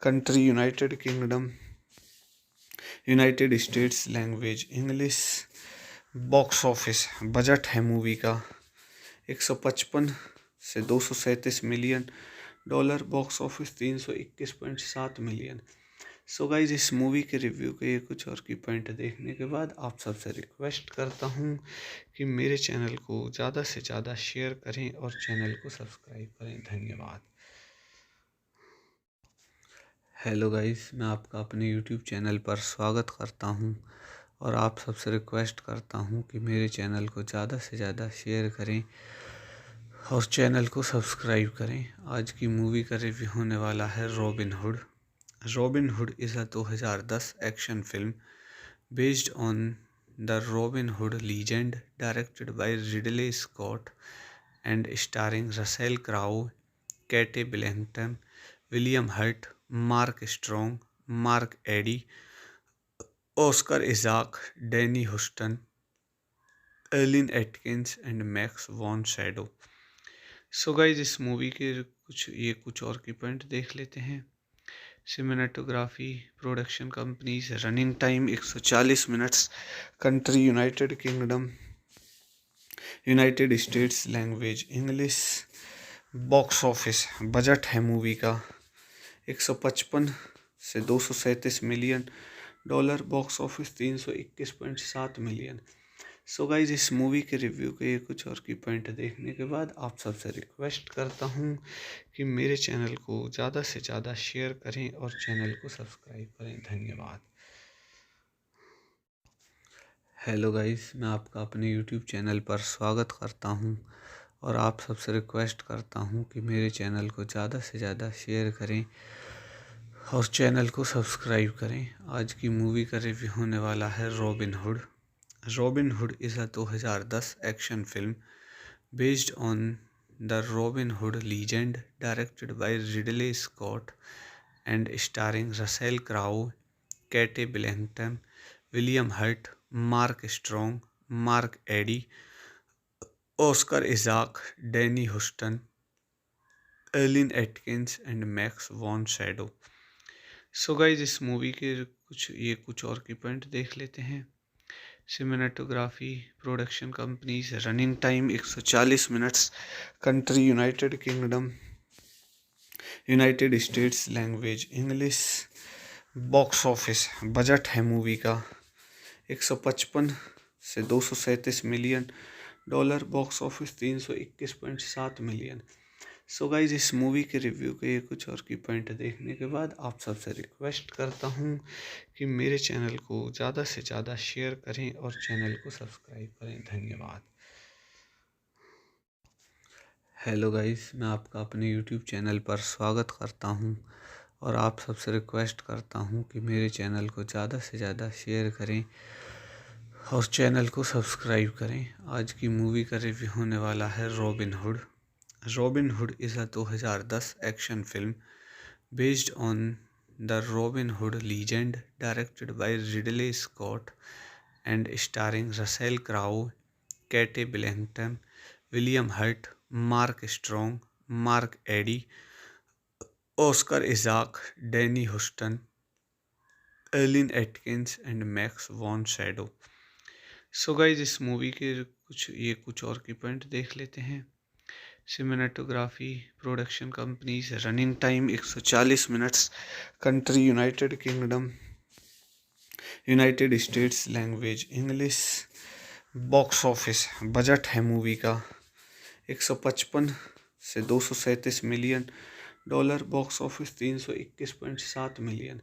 country United Kingdom, United States, language English, box office, budget है मूवी का 155 से 237 million dollar, box office 321.7 million. So guys इस मूवी के रिव्यू के ये कुछ और की पॉइंट देखने के बाद आप सबसे रिक्वेस्ट करता हूँ कि मेरे चैनल को ज़्यादा से ज़्यादा शेयर करें और चैनल को सब्सक्राइब करें। धन्यवाद। हेलो गाइस, मैं आपका अपने यूट्यूब चैनल पर स्वागत करता हूं और आप सबसे रिक्वेस्ट करता हूँ कि मेरे चैनल को ज़्यादा से ज़्यादा शेयर करें और चैनल को सब्सक्राइब करें। आज की मूवी का रिव्यू होने वाला है Robin Hood. Robin Hood is a 2010 action film based on the Robin Hood legend, directed by Ridley Scott and starring Russell Crowe, Kate Blanchett, William Hurt, Mark Strong, Mark Eddy, Oscar Isaac, Danny Huston, Eileen Atkins and Max von Sydow. So guys इस मूवी के कुछ और की पॉइंट देख लेते हैं। Cinematography, production companies, running time 140 minutes, country United Kingdom, United States, language English, box office budget है मूवी का 155 से 237 million dollar, box office 321.7 million. So guys इस मूवी के रिव्यू के कुछ और की पॉइंट देखने के बाद आप सबसे रिक्वेस्ट करता हूँ कि मेरे चैनल को ज़्यादा से ज़्यादा शेयर करें और चैनल को सब्सक्राइब करें। धन्यवाद। हेलो गाइस, मैं आपका अपने यूट्यूब चैनल पर स्वागत करता हूं और आप सबसे रिक्वेस्ट करता हूं कि मेरे चैनल को ज़्यादा से ज़्यादा शेयर करें और चैनल को सब्सक्राइब करें। आज की मूवी का रिव्यू होने वाला है Robin Hood. Robin Hood is a 2010 action film based on the Robin Hood legend, directed by Ridley Scott and starring Russell Crowe, Kate Blanchett, William Hurt, Mark Strong, Mark Eddy, Oscar Isaac, Danny Huston, Eileen Atkins and Max von Sydow. So guys इस मूवी के कुछ और की पॉइंट देख लेते हैं। Cinematography, production companies, running time 140 minutes, country United Kingdom, United States, language English, box office budget है मूवी का 155 से 237 million dollar, box office 321.7 million. So guys इस मूवी के रिव्यू के कुछ और की पॉइंट देखने के बाद आप सबसे रिक्वेस्ट करता हूँ कि मेरे चैनल को ज़्यादा से ज़्यादा शेयर करें और चैनल को सब्सक्राइब करें। धन्यवाद। हेलो गाइस, मैं आपका अपने यूट्यूब चैनल पर स्वागत करता हूं और आप सबसे रिक्वेस्ट करता हूं कि मेरे चैनल को ज़्यादा से ज़्यादा शेयर करें और चैनल को सब्सक्राइब करें। आज की मूवी का रिव्यू होने वाला है Robin Hood. Robin Hood is a 2010 action film based on the Robin Hood legend, directed by Ridley Scott and starring Russell Crowe, Kate Blanchett, William Hurt, Mark Strong, Mark Eddy, Oscar Isaac, Danny Huston, Eileen Atkins and Max von Sydow. So guys इस मूवी के कुछ और की पॉइंट देख लेते हैं। Cinematography, production companies, running time 140 minutes, country United Kingdom, United States, language English, box office budget है मूवी का 155 से 237 million dollar, box office 321.7 million.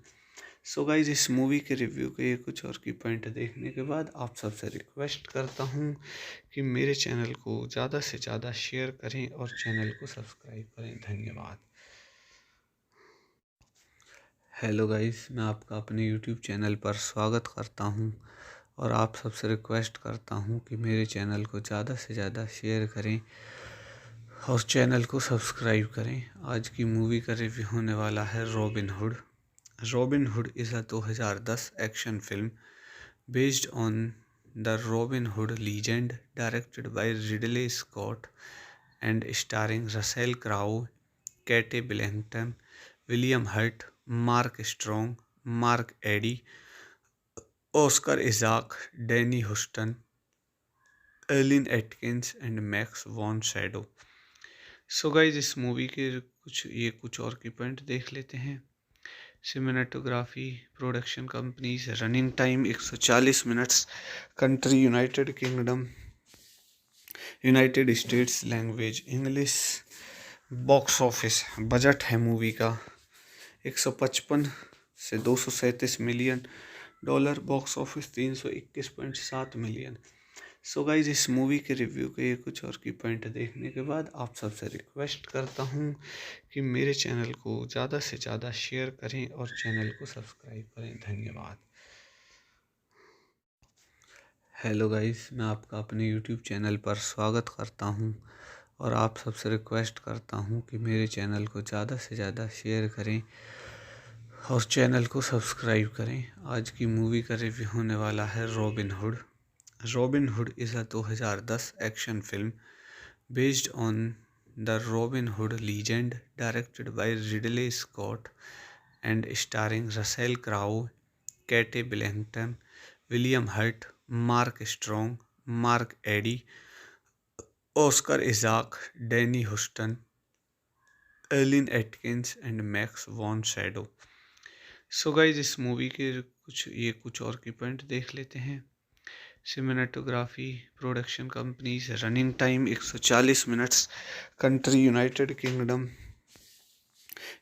So guys इस मूवी के रिव्यू के कुछ और की पॉइंट देखने के बाद आप सबसे रिक्वेस्ट करता हूँ कि मेरे चैनल को ज़्यादा से ज़्यादा शेयर करें और चैनल को सब्सक्राइब करें। धन्यवाद। हेलो गाइस, मैं आपका अपने यूट्यूब चैनल पर स्वागत करता हूं और आप सबसे रिक्वेस्ट करता हूं कि मेरे चैनल को ज़्यादा से ज़्यादा शेयर करें और चैनल को सब्सक्राइब करें। आज की मूवी का रिव्यू होने वाला है Robin Hood. Robin Hood is a 2010 action film based on the Robin Hood legend, directed by Ridley Scott and starring Russell Crowe, Kate Blanchett, William Hurt, Mark Strong, Mark Eddy, Oscar Isaac, Danny Huston, Eileen Atkins and Max von Sydow. So guys इस मूवी के कुछ और की पॉइंट देख लेते हैं। Cinematography, production companies, running time 140 minutes, country United Kingdom, United States, language English, box office budget है मूवी का 155 से 237 million dollar, box office 321.7 million. So guys इस मूवी के रिव्यू के कुछ और की पॉइंट देखने के बाद आप सबसे रिक्वेस्ट करता हूँ कि मेरे चैनल को ज़्यादा से ज़्यादा शेयर करें और चैनल को सब्सक्राइब करें। धन्यवाद। हेलो गाइस, मैं आपका अपने यूट्यूब चैनल पर स्वागत करता हूं और आप सबसे रिक्वेस्ट करता हूं कि मेरे चैनल को ज़्यादा से ज़्यादा शेयर करें और चैनल को सब्सक्राइब करें। आज की मूवी का रिव्यू होने वाला है Robin Hood. Robin Hood is a 2010 action film based on the Robin Hood legend, directed by Ridley Scott and starring Russell Crowe, Kate Blanchett, William Hurt, Mark Strong, Mark Eddy, Oscar Isaac, Danny Huston, Eileen Atkins and Max von Sydow. So guys इस मूवी के कुछ और की पॉइंट देख लेते हैं। Cinematography, production companies, running time 140 minutes, country United Kingdom,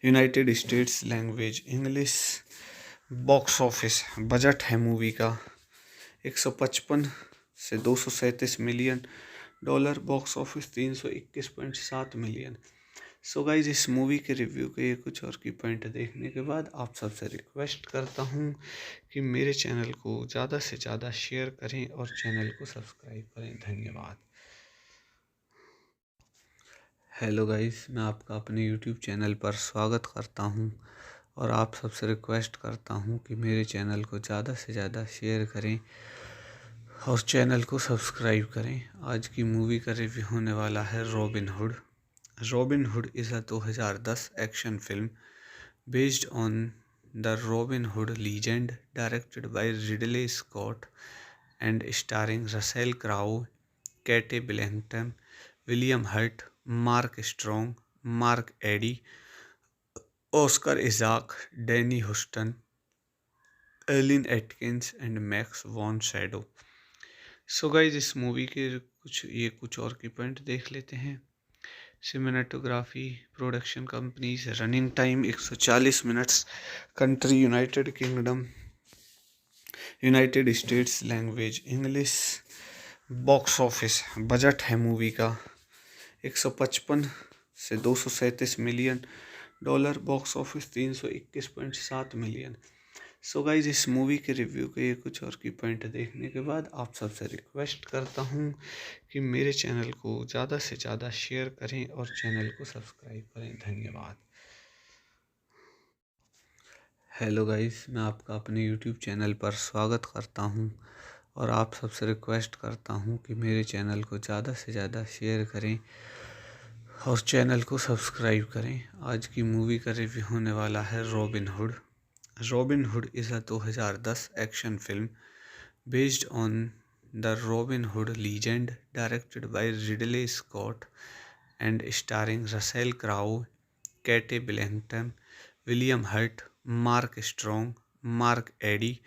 United States, language English, box office budget है मूवी का 155 से 237 million dollar, box office 321.7 million. So guys इस मूवी के रिव्यू के कुछ और की पॉइंट देखने के बाद आप सबसे रिक्वेस्ट करता हूँ कि मेरे चैनल को ज़्यादा से ज़्यादा शेयर करें और चैनल को सब्सक्राइब करें। धन्यवाद। हेलो गाइस, मैं आपका अपने यूट्यूब चैनल पर स्वागत करता हूं और आप सबसे रिक्वेस्ट करता हूं कि मेरे चैनल को ज़्यादा से ज़्यादा शेयर करें और चैनल को सब्सक्राइब करें। आज की मूवी का रिव्यू होने वाला है Robin Hood. Robin Hood is a 2010 action film based on the Robin Hood legend, directed by Ridley Scott and starring Russell Crowe, Kate Blanchett, William Hurt, Mark Strong, Mark Eddy, Oscar Isaac, Danny Huston, Eileen Atkins and Max von Sydow. So guys इस मूवी के कुछ और की पॉइंट देख लेते हैं। Cinematography, production companies, running time 140 minutes, country United Kingdom, United States, language English, box office budget है मूवी का 155 से 237 million dollar, box office 321.7 million. So guys इस मूवी के रिव्यू के कुछ और की पॉइंट देखने के बाद आप सबसे रिक्वेस्ट करता हूँ कि मेरे चैनल को ज़्यादा से ज़्यादा शेयर करें और चैनल को सब्सक्राइब करें। धन्यवाद। हेलो गाइस, मैं आपका अपने यूट्यूब चैनल पर स्वागत करता हूं और आप सबसे रिक्वेस्ट करता हूं कि मेरे चैनल को ज़्यादा से ज़्यादा शेयर करें और चैनल को सब्सक्राइब करें। आज की मूवी का रिव्यू होने वाला है Robin Hood. Robin Hood is a 2010 action film based on the Robin Hood legend, directed by Ridley Scott and starring Russell Crowe, Kate Blanchett, William Hurt, Mark Strong, Mark Eddy,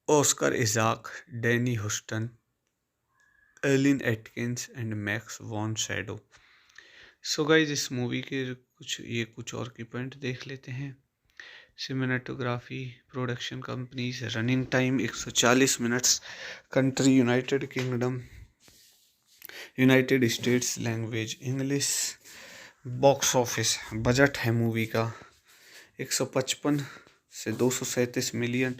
Oscar Isaac, Danny Huston, Eileen Atkins and Max von Sydow. So guys इस मूवी के कुछ और की पॉइंट देख लेते हैं। Cinematography, production companies, running time 140 minutes, country United Kingdom, United States, language English, box office budget है मूवी का 155 से 237 million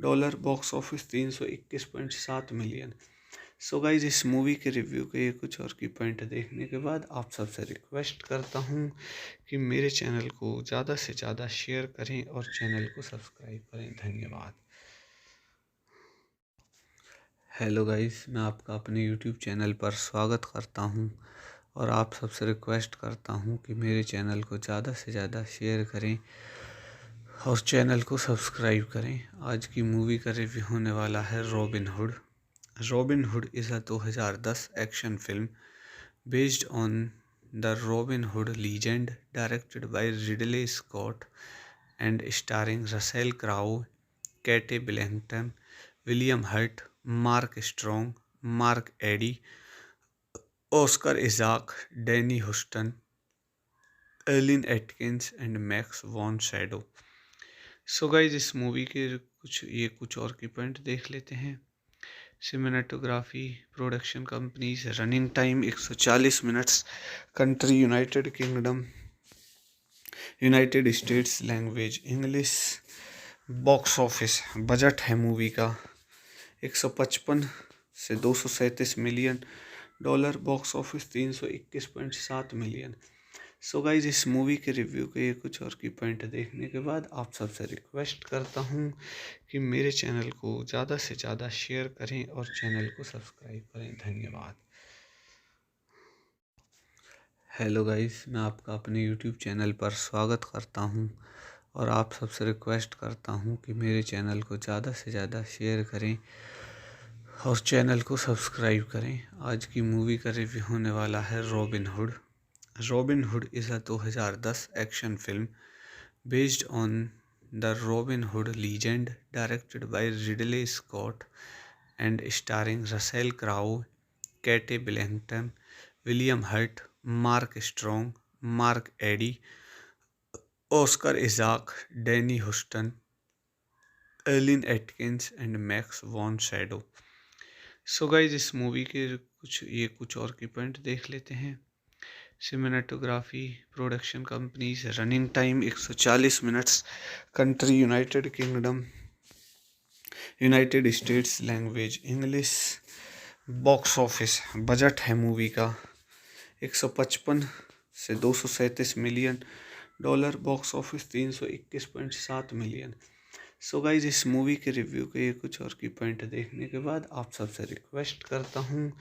dollar, box office 321.7 million. So guys इस मूवी के रिव्यू के कुछ और की पॉइंट देखने के बाद आप सबसे रिक्वेस्ट करता हूँ कि मेरे चैनल को ज़्यादा से ज़्यादा शेयर करें और चैनल को सब्सक्राइब करें। धन्यवाद। हेलो गाइस, मैं आपका अपने यूट्यूब चैनल पर स्वागत करता हूं और आप सबसे रिक्वेस्ट करता हूं कि मेरे चैनल को ज़्यादा से ज़्यादा शेयर करें और चैनल को सब्सक्राइब करें। आज की मूवी का रिव्यू होने वाला है Robin Hood. Robin Hood is a 2010 action film based on the Robin Hood legend, directed by Ridley Scott and starring Russell Crowe, Kate Blanchett, William Hurt, Mark Strong, Mark Eddy, Oscar Isaac, Danny Huston, Eileen Atkins and Max von Sydow. So guys इस मूवी के कुछ और की पॉइंट देख लेते हैं। Cinematography, production companies, running time 140 minutes, country United Kingdom, United States, language English, box office, budget है मूवी का 155 से 237 million dollar, box office 321.7 million. So guys, इस मूवी के रिव्यू के ये कुछ और की पॉइंट देखने के बाद आप सबसे रिक्वेस्ट करता हूँ कि मेरे चैनल को ज़्यादा से ज़्यादा शेयर करें और चैनल को सब्सक्राइब करें। धन्यवाद। हेलो गाइस, मैं आपका अपने यूट्यूब चैनल पर स्वागत करता हूं और आप सबसे रिक्वेस्ट करता हूं कि मेरे चैनल को ज़्यादा से ज़्यादा शेयर करें और चैनल को सब्सक्राइब करें। आज की मूवी का रिव्यू होने वाला है Robin Hood. Robin Hood is a 2010 action film based on the Robin Hood legend, directed by Ridley Scott and starring Russell Crowe, Kate Blanchett, William Hurt, Mark Strong, Mark Eddy, Oscar Isaac, Danny Huston, Eileen Atkins and Max von Sydow. So guys, इस मूवी के कुछ और की पॉइंट देख लेते हैं। Cinematography, production companies, running time 140 minutes, country United Kingdom, United States, language English, box office, budget है मूवी का 155 से 237 million dollar, box office 321.7 million. So guys, इस मूवी के रिव्यू के ये कुछ और की पॉइंट देखने के बाद आप सबसे रिक्वेस्ट करता हूँ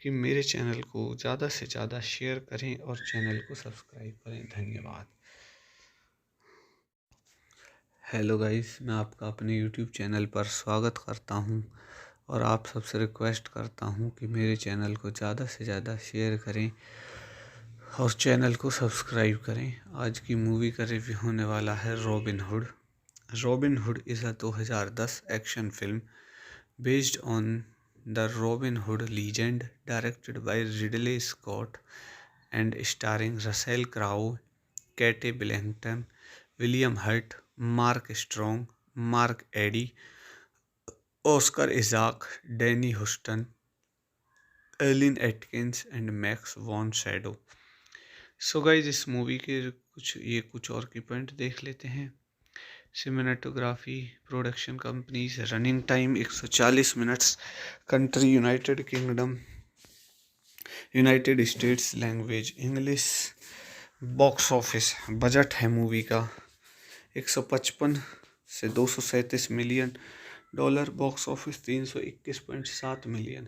कि मेरे चैनल को ज़्यादा से ज़्यादा शेयर करें और चैनल को सब्सक्राइब करें। धन्यवाद। हेलो गाइस, मैं आपका अपने यूट्यूब चैनल पर स्वागत करता हूं और आप सबसे रिक्वेस्ट करता हूं कि मेरे चैनल को ज़्यादा से ज़्यादा शेयर करें और चैनल को सब्सक्राइब करें। आज की मूवी का रिव्यू होने वाला है Robin Hood. Robin Hood is a 2010 action film based on the Robin Hood legend, directed by Ridley Scott and starring Russell Crowe, Kate Blanchett, William Hurt, Mark Strong, Mark Eddy, Oscar Isaac, Danny Huston, Eileen Atkins and Max von Sydow. So guys, इस मूवी के कुछ और की पॉइंट देख लेते हैं। Cinematography, production companies, running time 140 minutes, country United Kingdom, United States, language English, box office, budget है मूवी का 155 से 237 million dollar, box office 321.7 million.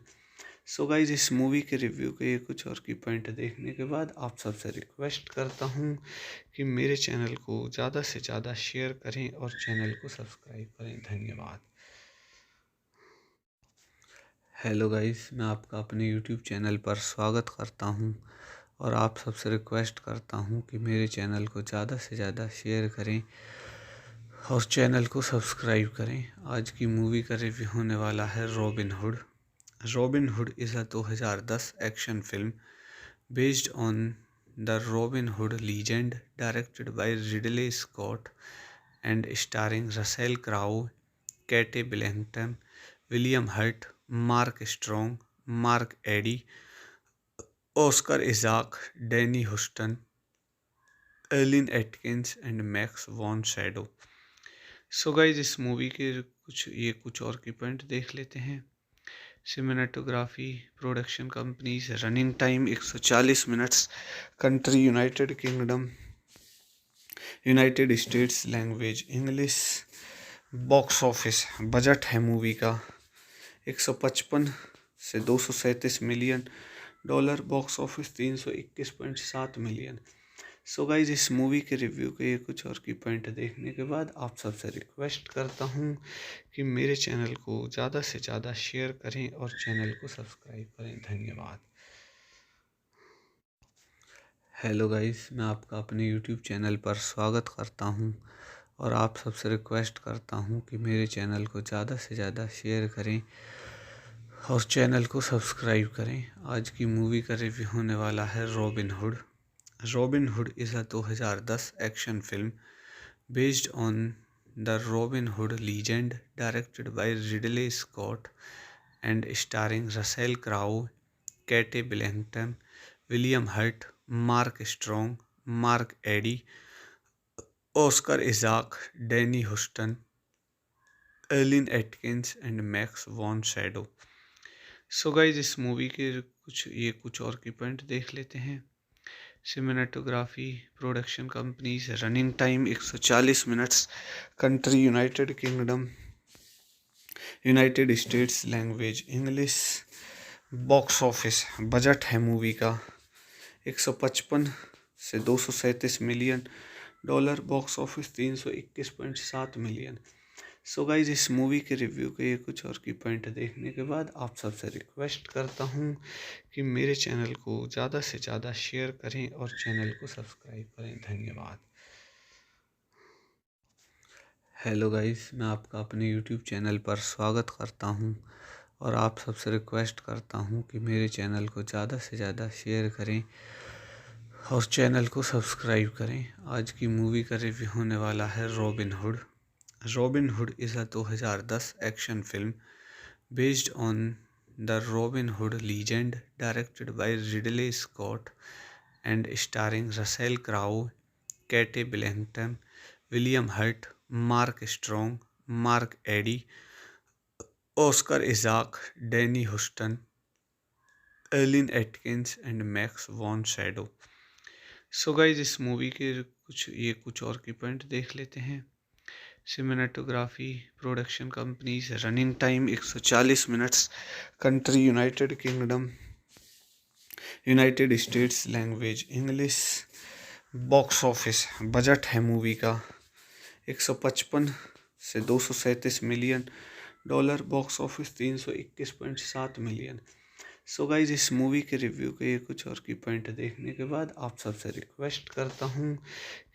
So guys, इस मूवी के रिव्यू के ये कुछ और की पॉइंट देखने के बाद आप सबसे रिक्वेस्ट करता हूँ कि मेरे चैनल को ज़्यादा से ज़्यादा शेयर करें और चैनल को सब्सक्राइब करें। धन्यवाद। हेलो गाइस, मैं आपका अपने यूट्यूब चैनल पर स्वागत करता हूं और आप सबसे रिक्वेस्ट करता हूं कि मेरे चैनल को ज़्यादा से ज़्यादा शेयर करें और चैनल को सब्सक्राइब करें। आज की मूवी का रिव्यू होने वाला है Robin Hood. Robin Hood is a 2010 action film based on the Robin Hood legend, directed by Ridley Scott and starring Russell Crowe, Kate Blanchett, William Hurt, Mark Strong, Mark Eddy, Oscar Isaac, Danny Huston, Eileen Atkins and Max von Sydow. So guys, इस मूवी के कुछ और की पॉइंट देख लेते हैं। Cinematography, production companies, running time 140 minutes, country United Kingdom, United States, language English, box office, budget है मूवी का 155 से 237 million dollar, box office 321.7 million. So guys, इस मूवी के रिव्यू के ये कुछ और की पॉइंट देखने के बाद आप सबसे रिक्वेस्ट करता हूँ कि मेरे चैनल को ज़्यादा से ज़्यादा शेयर करें और चैनल को सब्सक्राइब करें। धन्यवाद। हेलो गाइस, मैं आपका अपने यूट्यूब चैनल पर स्वागत करता हूं और आप सबसे रिक्वेस्ट करता हूं कि मेरे चैनल को ज़्यादा से ज़्यादा शेयर करें और चैनल को सब्सक्राइब करें। आज की मूवी का रिव्यू होने वाला है Robin Hood. Robin Hood is a 2010 action film based on The Robin Hood Legend, directed by Ridley Scott and starring Russell Crowe, Kate Blanchett, William Hurt, Mark Strong, Mark Eddy, Oscar Isaac, Danny Huston, Eileen Atkins and Max von Sydow. So guys इस मूवी के कुछ और की पॉइंट देख लेते हैं। Cinematography, production companies, running time 140 minutes, country United Kingdom, United States, language English, box office budget है मूवी का 155 से 237 million dollar, box office 321.7 million. So guys इस मूवी के रिव्यू के ये कुछ और की पॉइंट देखने के बाद आप सबसे रिक्वेस्ट करता हूँ कि मेरे चैनल को ज़्यादा से ज़्यादा शेयर करें और चैनल को सब्सक्राइब करें। धन्यवाद। हेलो गाइस, मैं आपका अपने यूट्यूब चैनल पर स्वागत करता हूँ और आप सबसे रिक्वेस्ट करता हूँ कि मेरे चैनल को ज़्यादा से ज़्यादा शेयर करें और चैनल को सब्सक्राइब करें। आज की मूवी का रिव्यू होने वाला है Robin hood. Robin Hood is a 2010 action film based on the Robin Hood legend, directed by Ridley Scott and starring Russell Crowe, Kate Blanchett, William Hurt, Mark Strong, Mark Eddy, Oscar Isaac, Danny Huston, Eileen Atkins and Max von Sydow. So guys इस मूवी के कुछ और की पॉइंट देख लेते हैं। Cinematography, production companies, running time 140 minutes, country United Kingdom, United States, language English, box office budget है मूवी का 155 से 237 million dollar, box office 321.7 million. So guys इस मूवी के रिव्यू के कुछ और की पॉइंट देखने के बाद आप सबसे रिक्वेस्ट करता हूँ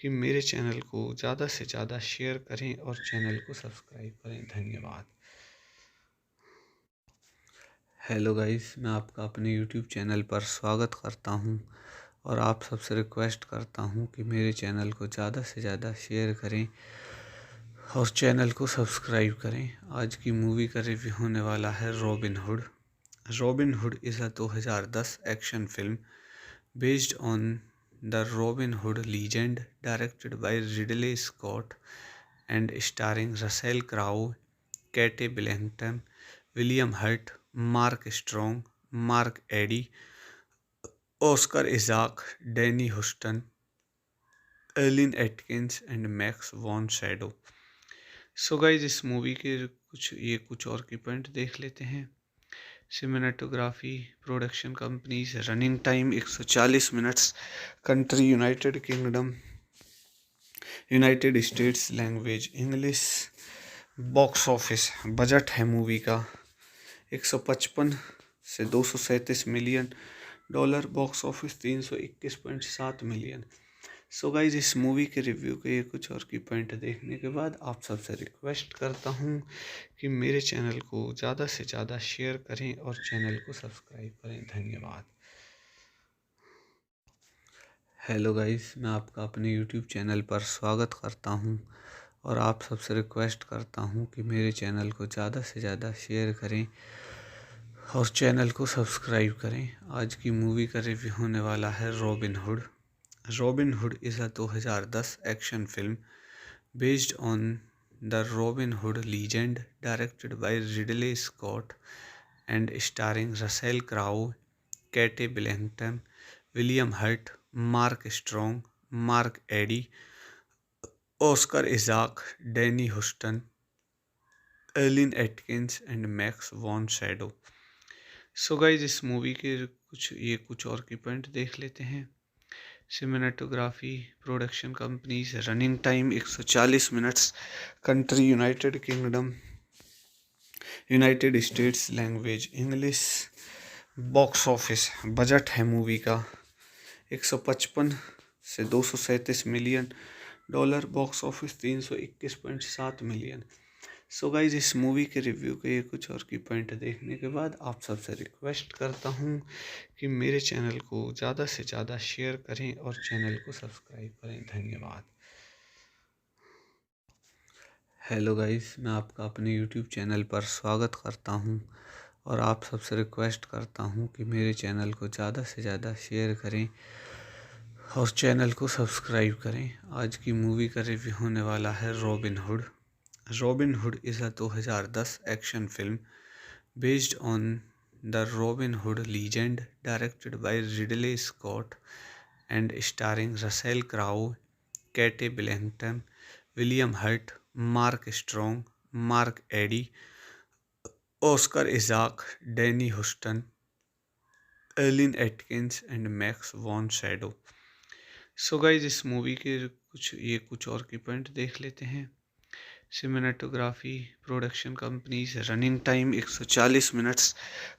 कि मेरे चैनल को ज़्यादा से ज़्यादा शेयर करें और चैनल को सब्सक्राइब करें। धन्यवाद। हेलो गाइस, मैं आपका अपने यूट्यूब चैनल पर स्वागत करता हूँ और आप सबसे रिक्वेस्ट करता हूँ कि मेरे चैनल को ज़्यादा से ज़्यादा शेयर करें और चैनल को सब्सक्राइब करें। आज की मूवी का रिव्यू होने वाला है Robin hood. Robin Hood is a 2010 action film based on the Robin Hood legend, directed by Ridley Scott and starring Russell Crowe, Kate Blanchett, William Hurt, Mark Strong, Mark Eddy, Oscar Isaac, Danny Huston, Eileen Atkins and Max von Sydow. So guys इस मूवी के कुछ और की पॉइंट देख लेते हैं। Cinematography, production companies, running time 140 minutes, country United Kingdom, United States, language English, box office budget है मूवी का 155 से 237 million dollar, box office 321.7 million. So guys इस मूवी के रिव्यू के कुछ और की पॉइंट देखने के बाद आप सबसे रिक्वेस्ट करता हूँ कि मेरे चैनल को ज़्यादा से ज़्यादा शेयर करें और चैनल को सब्सक्राइब करें। धन्यवाद। हेलो गाइस, मैं आपका अपने यूट्यूब चैनल पर स्वागत करता हूँ और आप सबसे रिक्वेस्ट करता हूँ कि मेरे चैनल को ज़्यादा से ज़्यादा शेयर करें और चैनल को सब्सक्राइब करें। आज की मूवी का रिव्यू होने वाला है Robin hood. Robin Hood is a 2010 action film based on the Robin Hood legend, directed by Ridley Scott and starring Russell Crowe, Kate Blanchett, William Hurt, Mark Strong, Mark Eddy, Oscar Isaac, Danny Huston, Eileen Atkins and Max von Sydow. So guys इस मूवी के कुछ और की पॉइंट देख लेते हैं। Cinematography, production companies, running time 140 minutes, country United Kingdom, United States, language English, box office budget है मूवी का 155 से 237 million dollar, box office 321.7 million. So guys इस मूवी के रिव्यू के कुछ और की पॉइंट देखने के बाद आप सबसे रिक्वेस्ट करता हूँ कि मेरे चैनल को ज़्यादा से ज़्यादा शेयर करें और चैनल को सब्सक्राइब करें। धन्यवाद। हेलो गाइस, मैं आपका अपने यूट्यूब चैनल पर स्वागत करता हूं और आप सबसे रिक्वेस्ट करता हूं कि मेरे चैनल को ज़्यादा से ज़्यादा शेयर करें और चैनल को सब्सक्राइब करें। आज की मूवी का रिव्यू होने वाला है Robin Hood. Robin Hood is a 2010 action film based on the Robin Hood legend, directed by Ridley Scott and starring Russell Crowe, Kate Blanchett, William Hurt, Mark Strong, Mark Eddy, Oscar Isaac, Danny Huston, Eileen Atkins and Max von Sydow. So guys, इस मूवी के कुछ और की पॉइंट देख लेते हैं। Cinematography, production companies, running time 140 minutes,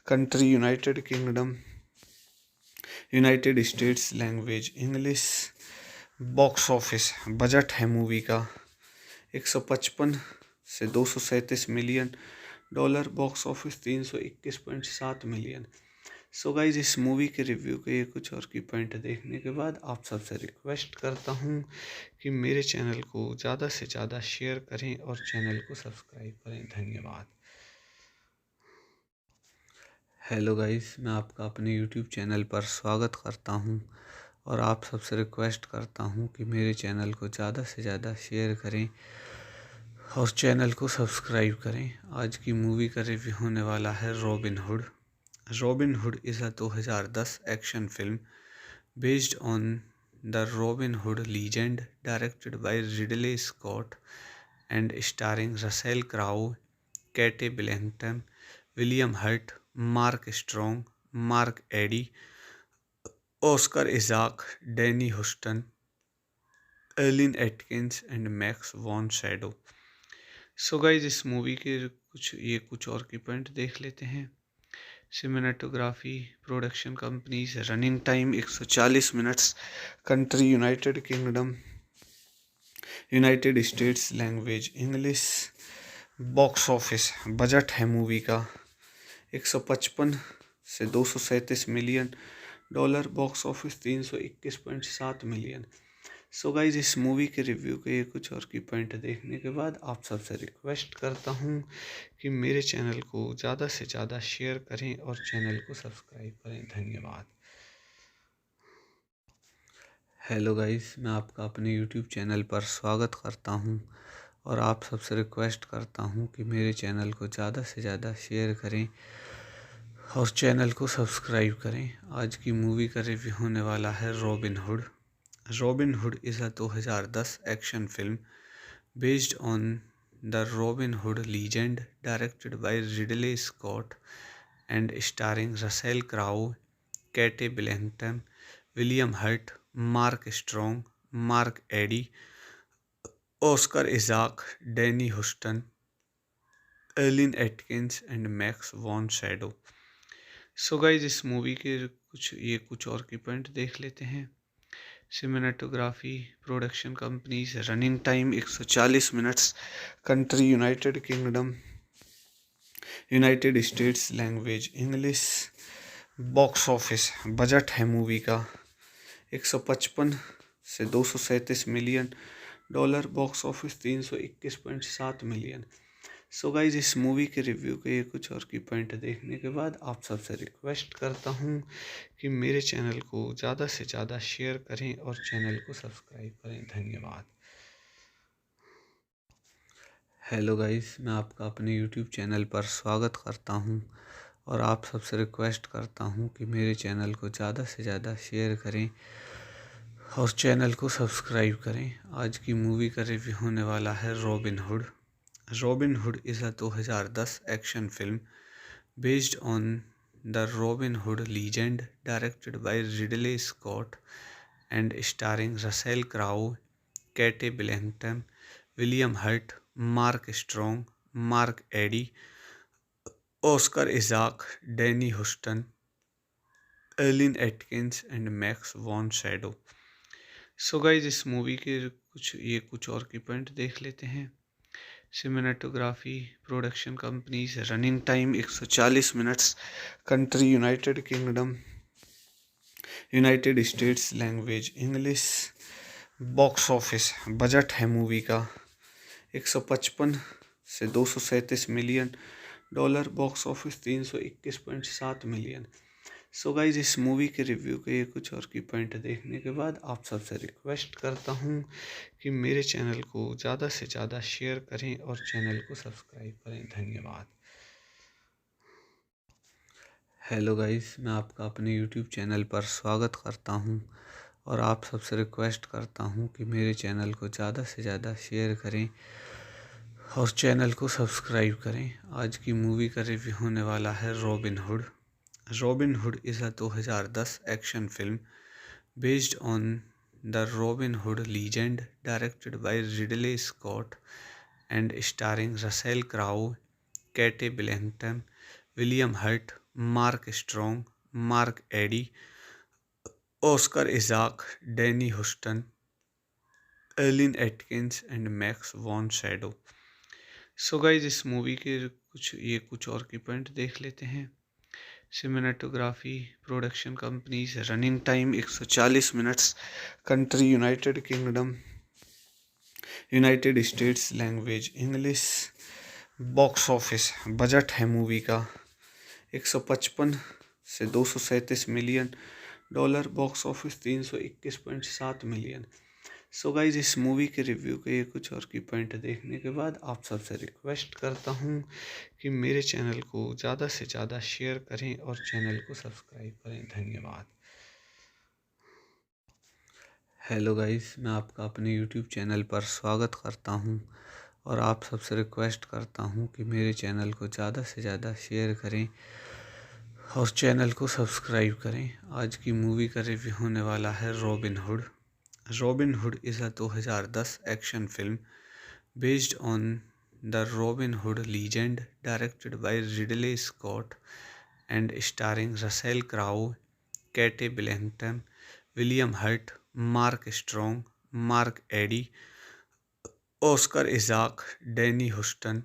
country United Kingdom, United States, language English, box office, budget है मूवी का 155 से 237 million dollar, box office 321.7 million. So guys, इस मूवी के रिव्यू के कुछ और की पॉइंट देखने के बाद आप सबसे रिक्वेस्ट करता हूँ कि मेरे चैनल को ज़्यादा से ज़्यादा शेयर करें और चैनल को सब्सक्राइब करें। धन्यवाद। हेलो गाइस, मैं आपका अपने यूट्यूब चैनल पर स्वागत करता हूं और आप सबसे रिक्वेस्ट करता हूं कि मेरे चैनल को ज़्यादा से ज़्यादा शेयर करें और चैनल को सब्सक्राइब करें। आज की मूवी का रिव्यू होने वाला है Robin Hood. Robin Hood is a 2010 action film based on the Robin Hood legend, directed by Ridley Scott and starring Russell Crowe, Kate Blanchett, William Hurt, Mark Strong, Mark Eddy, Oscar Isaac, Danny Huston, Eileen Atkins and Max von Sydow. So guys, इस मूवी के कुछ और की पॉइंट देख लेते हैं। Cinematography, production companies, running time 140 minutes, country United Kingdom, United States, language English, box office, budget है मूवी का 155 से 237 million dollar, box office 321.7 million. So guys, इस मूवी के रिव्यू के कुछ और की पॉइंट देखने के बाद आप सबसे रिक्वेस्ट करता हूँ कि मेरे चैनल को ज़्यादा से ज़्यादा शेयर करें और चैनल को सब्सक्राइब करें। धन्यवाद। हेलो गाइस, मैं आपका अपने यूट्यूब चैनल पर स्वागत करता हूं और आप सबसे रिक्वेस्ट करता हूं कि मेरे चैनल को ज़्यादा से ज़्यादा शेयर करें और चैनल को सब्सक्राइब करें। आज की मूवी का रिव्यू होने वाला है Robin Hood. Robin Hood is a 2010 action film based on the Robin Hood legend, directed by Ridley Scott and starring Russell Crowe, Kate Blanchett, William Hurt, Mark Strong, Mark Eddy, Oscar Isaac, Danny Huston, Eileen Atkins and Max von Sydow. So guys, इस मूवी के कुछ और की पॉइंट देख लेते हैं। Cinematography, production companies, running time 140 minutes, country United Kingdom, United States, language English, box office, budget है मूवी का 155 से 237 million dollar, box office 321.7 million. So guys, इस मूवी के रिव्यू के कुछ और की पॉइंट देखने के बाद आप सबसे रिक्वेस्ट करता हूँ कि मेरे चैनल को ज़्यादा से ज़्यादा शेयर करें और चैनल को सब्सक्राइब करें। धन्यवाद। हेलो गाइस, मैं आपका अपने यूट्यूब चैनल पर स्वागत करता हूं और आप सबसे रिक्वेस्ट करता हूं कि मेरे चैनल को ज़्यादा से ज़्यादा शेयर करें और चैनल को सब्सक्राइब करें। आज की मूवी का रिव्यू होने वाला है Robin Hood. Robin Hood is a 2010 action film based on the Robin Hood legend, directed by Ridley Scott and starring Russell Crowe, Kate Blanchett, William Hurt, Mark Strong, Mark Eddy, Oscar Isaac, Danny Huston, Eileen Atkins and Max von Sydow. So guys, इस मूवी के कुछ और की पॉइंट देख लेते हैं। Cinematography, production companies, running time 140 minutes, country United Kingdom, United States, language English, box office, budget है मूवी का 155 से 237 million dollar, box office 321.7 million. So guys, इस मूवी के रिव्यू के ये कुछ और की पॉइंट देखने के बाद आप सबसे रिक्वेस्ट करता हूँ कि मेरे चैनल को ज़्यादा से ज़्यादा शेयर करें और चैनल को सब्सक्राइब करें। धन्यवाद। हेलो गाइस, मैं आपका अपने यूट्यूब चैनल पर स्वागत करता हूं और आप सबसे रिक्वेस्ट करता हूं कि मेरे चैनल को ज़्यादा से ज़्यादा शेयर करें और चैनल को सब्सक्राइब करें। आज की मूवी का रिव्यू होने वाला है Robin Hood. Robin Hood is a 2010 action film based on the Robin Hood legend, directed by Ridley Scott and starring Russell Crowe, Cate Blanchett, William Hurt, Mark Strong, Mark Addy, Oscar Isaac, Danny Huston, Eileen Atkins and Max von Sydow. So guys, इस मूवी के कुछ और की पॉइंट देख लेते हैं। Cinematography, production companies, running time 140 minutes, country United Kingdom, United States, language English, box office budget है मूवी का 155 से 237 million dollar, box office 321.7 million. So guys, इस मूवी के रिव्यू के ये कुछ और की पॉइंट देखने के बाद आप सबसे रिक्वेस्ट करता हूँ कि मेरे चैनल को ज़्यादा से ज़्यादा शेयर करें और चैनल को सब्सक्राइब करें। धन्यवाद। हेलो गाइस, मैं आपका अपने यूट्यूब चैनल पर स्वागत करता हूं और आप सबसे रिक्वेस्ट करता हूं कि मेरे चैनल को ज़्यादा से ज़्यादा शेयर करें और चैनल को सब्सक्राइब करें। आज की मूवी का रिव्यू होने वाला है Robin Hood. Robin Hood is a 2010 action film based on the Robin Hood legend, directed by Ridley Scott and starring Russell Crowe, Cate Blanchett, William Hurt, Mark Strong, Mark Addy, Oscar Isaac, Danny Huston,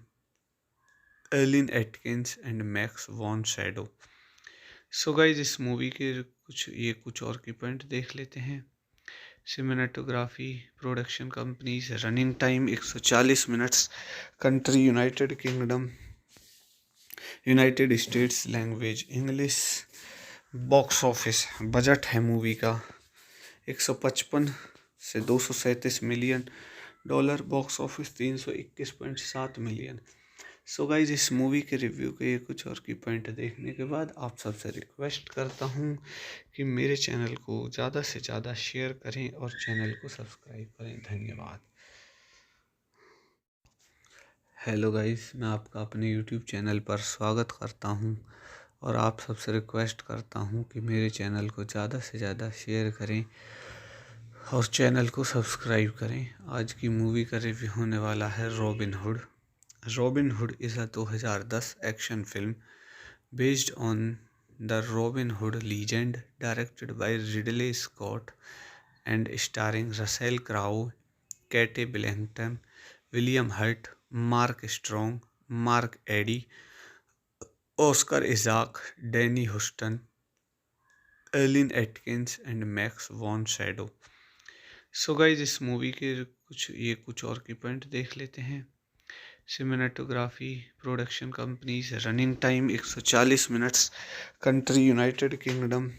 Eileen Atkins and Max von Sydow. So guys, इस मूवी के कुछ और की पॉइंट देख लेते हैं। Cinematography, production companies, running time 140 minutes, country United Kingdom, United States, language English, box office budget है मूवी का 155 से 237 million dollar, box office 321.7 million. So guys, इस मूवी के रिव्यू के ये कुछ और की पॉइंट देखने के बाद आप सबसे रिक्वेस्ट करता हूँ कि मेरे चैनल को ज़्यादा से ज़्यादा शेयर करें और चैनल को सब्सक्राइब करें। धन्यवाद। हेलो गाइस, मैं आपका अपने यूट्यूब चैनल पर स्वागत करता हूं और आप सबसे रिक्वेस्ट करता हूं कि मेरे चैनल को ज़्यादा से ज़्यादा शेयर करें और चैनल को सब्सक्राइब करें। आज की मूवी का रिव्यू होने वाला है Robin Hood. Robin Hood is a 2010 action film based on the Robin Hood legend, directed by Ridley Scott and starring Russell Crowe, Cate Blanchett, William Hurt, Mark Strong, Mark Addy, Oscar Isaac, Danny Huston, Eileen Atkins and Max von Sydow. So guys, इस मूवी के कुछ और की पॉइंट देख लेते हैं। Cinematography, production companies, running time 140 minutes, country United Kingdom,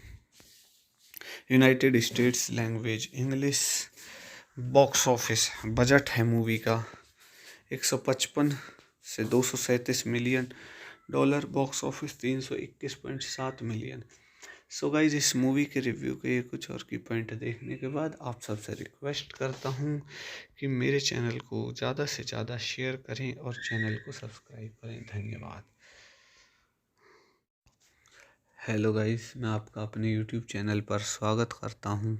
United States, language English, box office budget है मूवी का 155 से 237 million dollar, box office 321.7 million. So guys, इस मूवी के रिव्यू के कुछ और की पॉइंट देखने के बाद आप सबसे रिक्वेस्ट करता हूँ कि मेरे चैनल को ज़्यादा से ज़्यादा शेयर करें और चैनल को सब्सक्राइब करें। धन्यवाद। हेलो गाइस, मैं आपका अपने यूट्यूब चैनल पर स्वागत करता हूं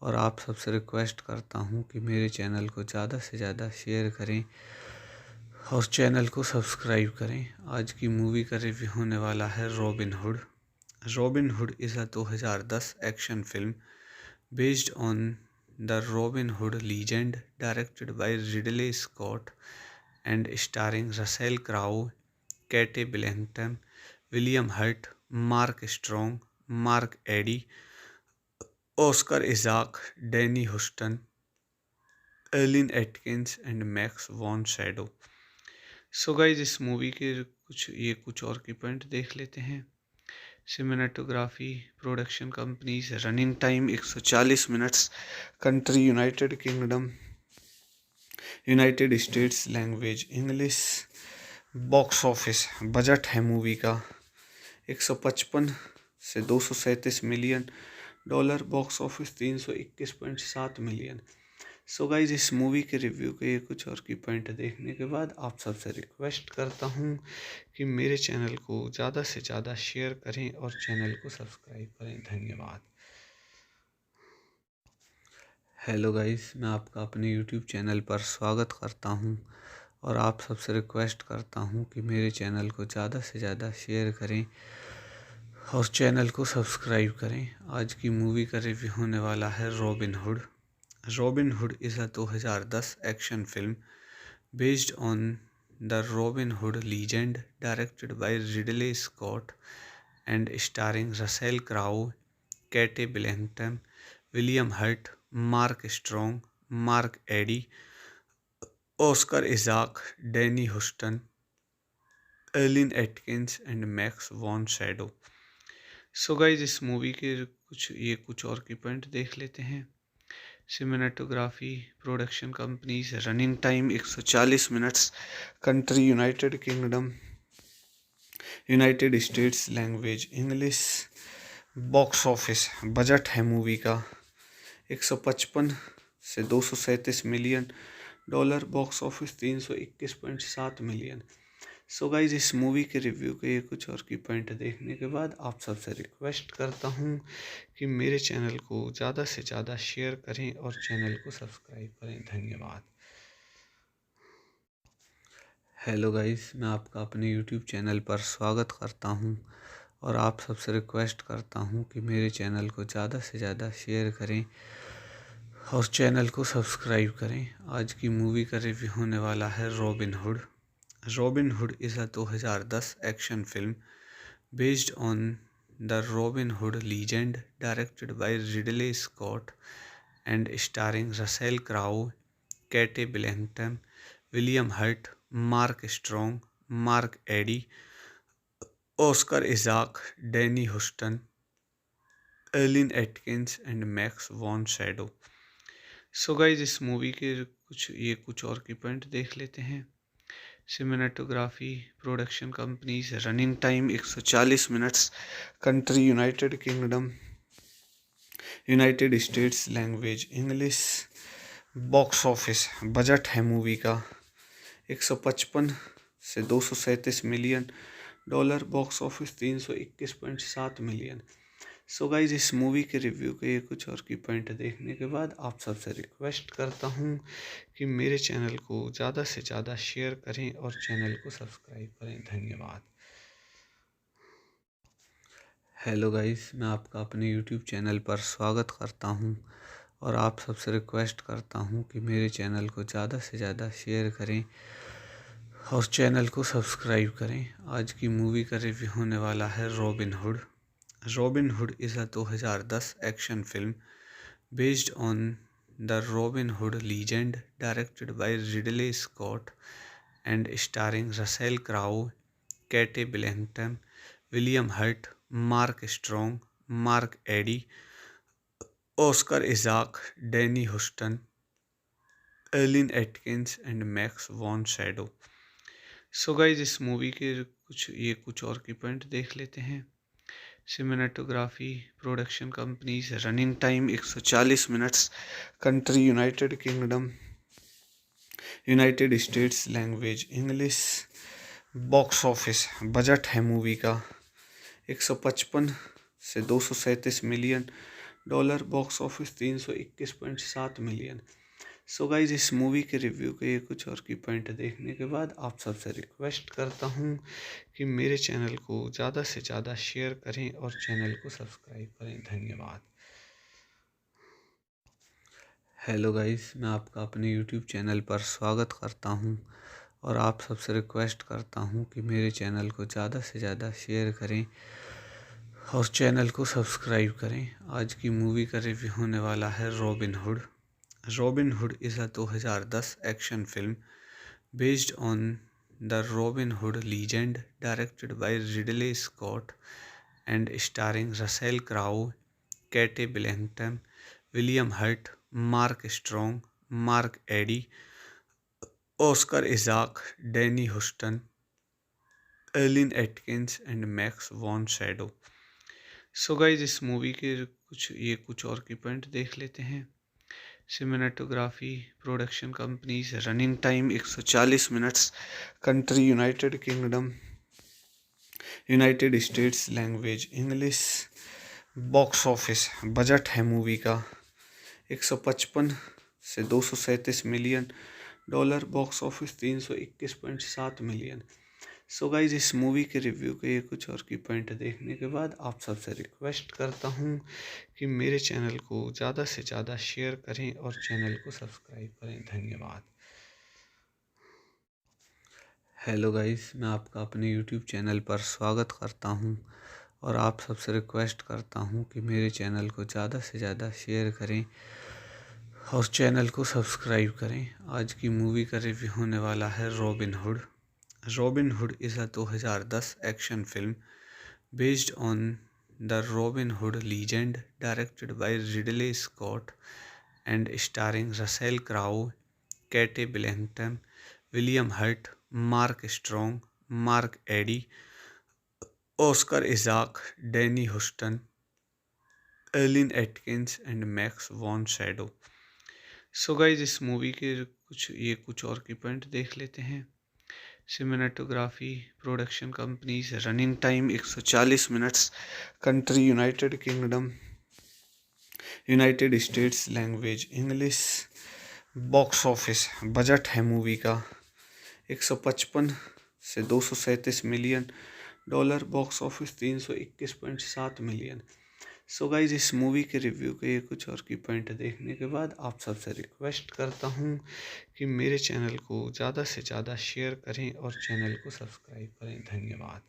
और आप सबसे रिक्वेस्ट करता हूं कि मेरे चैनल को ज़्यादा से ज़्यादा शेयर करें और चैनल को सब्सक्राइब करें। आज की मूवी का रिव्यू होने वाला है Robin Hood. Robin Hood is a 2010 action film based on the Robin Hood legend, directed by Ridley Scott and starring Russell Crowe, Cate Blanchett, William Hurt, Mark Strong, Mark Addy, Oscar Isaac, Danny Huston, Eileen Atkins and Max von Sydow. So guys इस मूवी के कुछ और की पॉइंट देख लेते हैं। Cinematography, production companies, running time 140 minutes, country United Kingdom, United States, language English, box office budget है मूवी का 155 से 237 million dollar, box office 321.7 million. So guys इस मूवी के रिव्यू के कुछ और की पॉइंट देखने के बाद आप सबसे रिक्वेस्ट करता हूँ कि मेरे चैनल को ज़्यादा से ज़्यादा शेयर करें और चैनल को सब्सक्राइब करें। धन्यवाद। हेलो गाइस, मैं आपका अपने यूट्यूब चैनल पर स्वागत करता हूं और आप सबसे रिक्वेस्ट करता हूं कि मेरे चैनल को ज़्यादा से ज़्यादा शेयर करें और चैनल को सब्सक्राइब करें। आज की मूवी का रिव्यू होने वाला है Robin Hood. Robin Hood is a 2010 action film based on the Robin Hood legend, directed by Ridley Scott and starring Russell Crowe, Kate Blanchett, William Hurt, Mark Strong, Mark Eddy, Oscar Isaac, Danny Huston, Eileen Atkins and Max von Sydow. So guys इस मूवी के कुछ और की पॉइंट देख लेते हैं। Cinematography, production companies, running time 140 minutes, country United Kingdom, United States, language English, box office budget है मूवी का 155 से 237 million dollar, box office 321.7 million. So guys इस मूवी के रिव्यू के कुछ और की पॉइंट देखने के बाद आप सबसे रिक्वेस्ट करता हूँ कि मेरे चैनल को ज़्यादा से ज़्यादा शेयर करें और चैनल को सब्सक्राइब करें। धन्यवाद। हेलो गाइस, मैं आपका अपने यूट्यूब चैनल पर स्वागत करता हूं और आप सबसे रिक्वेस्ट करता हूं कि मेरे चैनल को ज़्यादा से ज़्यादा शेयर करें और चैनल को सब्सक्राइब करें। आज की मूवी का रिव्यू होने वाला है Robin Hood. Robin Hood is a 2010 action film based on the Robin Hood legend, directed by Ridley Scott and starring Russell Crowe, Kate Blanchett, William Hurt, Mark Strong, Mark Eddy, Oscar Isaac, Danny Huston, Eileen Atkins and Max von Sydow. So guys इस मूवी के कुछ और की पॉइंट देख लेते हैं। Cinematography, production companies, running time 140 minutes, country United Kingdom, United States, language English, box office budget है मूवी का 155 से 237 million dollar, box office 321.7 million. So guys इस मूवी के रिव्यू के कुछ और की पॉइंट देखने के बाद आप सबसे रिक्वेस्ट करता हूँ कि मेरे चैनल को ज़्यादा से ज़्यादा शेयर करें और चैनल को सब्सक्राइब करें। धन्यवाद। हेलो गाइस, मैं आपका अपने यूट्यूब चैनल पर स्वागत करता हूं और आप सबसे रिक्वेस्ट करता हूं कि मेरे चैनल को ज़्यादा से ज़्यादा शेयर करें और चैनल को सब्सक्राइब करें। आज की मूवी का रिव्यू होने वाला है Robin Hood. Robin Hood is a 2010 action film based on the Robin Hood legend, directed by Ridley Scott and starring Russell Crowe, Kate Blanchett, William Hurt, Mark Strong, Mark Eddy, Oscar Isaac, Danny Huston, Eileen Atkins and Max von Sydow. So guys इस मूवी के कुछ और की पॉइंट देख लेते हैं। Cinematography, production companies, running time 140 minutes, country United Kingdom, United States, language English, box office budget है मूवी का 155 से 237 million dollar, box office 321.7 million. So guys इस मूवी के रिव्यू के कुछ और की पॉइंट देखने के बाद आप सबसे रिक्वेस्ट करता हूँ कि मेरे चैनल को ज़्यादा से ज़्यादा शेयर करें और चैनल को सब्सक्राइब करें। धन्यवाद। हेलो गाइस, मैं आपका अपने यूट्यूब चैनल पर स्वागत करता हूं और आप सबसे रिक्वेस्ट करता हूं कि मेरे चैनल को ज़्यादा से ज़्यादा शेयर करें और चैनल को सब्सक्राइब करें। आज की मूवी का रिव्यू होने वाला है Robin Hood. Robin Hood is a 2010 action film based on the Robin Hood legend, directed by Ridley Scott and starring Russell Crowe, Kate Blanchett, William Hurt, Mark Strong, Mark Eddy, Oscar Isaac, Danny Huston, Eileen Atkins and Max von Sydow. So guys इस मूवी के कुछ और की पॉइंट देख लेते हैं। Cinematography, production companies, running time 140 minutes, country United Kingdom, United States, language English, box office budget है मूवी का 155 से 237 million dollar, box office 321.7 million. So guys इस मूवी के रिव्यू के ये कुछ और की पॉइंट देखने के बाद आप सबसे रिक्वेस्ट करता हूँ कि मेरे चैनल को ज़्यादा से ज़्यादा शेयर करें और चैनल को सब्सक्राइब करें। धन्यवाद। हेलो गाइस, मैं आपका अपने यूट्यूब चैनल पर स्वागत करता हूं और आप सबसे रिक्वेस्ट करता हूं कि मेरे चैनल को ज़्यादा से ज़्यादा शेयर करें और चैनल को सब्सक्राइब करें। आज की मूवी का रिव्यू होने वाला है Robin Hood. Robin Hood is a 2010 action film based on the Robin Hood legend, directed by Ridley Scott and starring Russell Crowe, Cate Blanchett, William Hurt, Mark Strong, Mark Addy, Oscar Isaac, Danny Huston, Eileen Atkins and Max von Sydow. So guys इस मूवी के कुछ और की पॉइंट देख लेते हैं। Cinematography, production companies, running time 140 minutes, country United Kingdom, United States, language English, box office budget है मूवी का 155 से 237 million dollar, box office 321.7 million. So guys इस मूवी के रिव्यू के ये कुछ और की पॉइंट देखने के बाद आप सबसे रिक्वेस्ट करता हूँ कि मेरे चैनल को ज़्यादा से ज़्यादा शेयर करें और चैनल को सब्सक्राइब करें। धन्यवाद।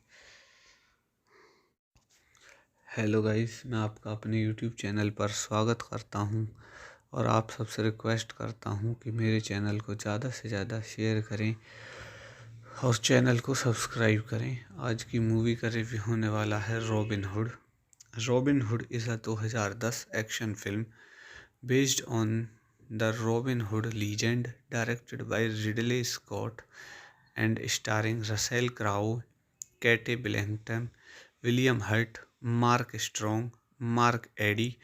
हेलो गाइस, मैं आपका अपने यूट्यूब चैनल पर स्वागत करता हूं और आप सबसे रिक्वेस्ट करता हूं कि मेरे चैनल को ज़्यादा से ज़्यादा शेयर करें और चैनल को सब्सक्राइब करें। आज की मूवी का रिव्यू होने वाला है Robin Hood. Robin Hood is a 2010 action film based on the Robin Hood legend, directed by Ridley Scott and starring Russell Crowe, Cate Blanchett, William Hurt, Mark Strong, Mark Addy,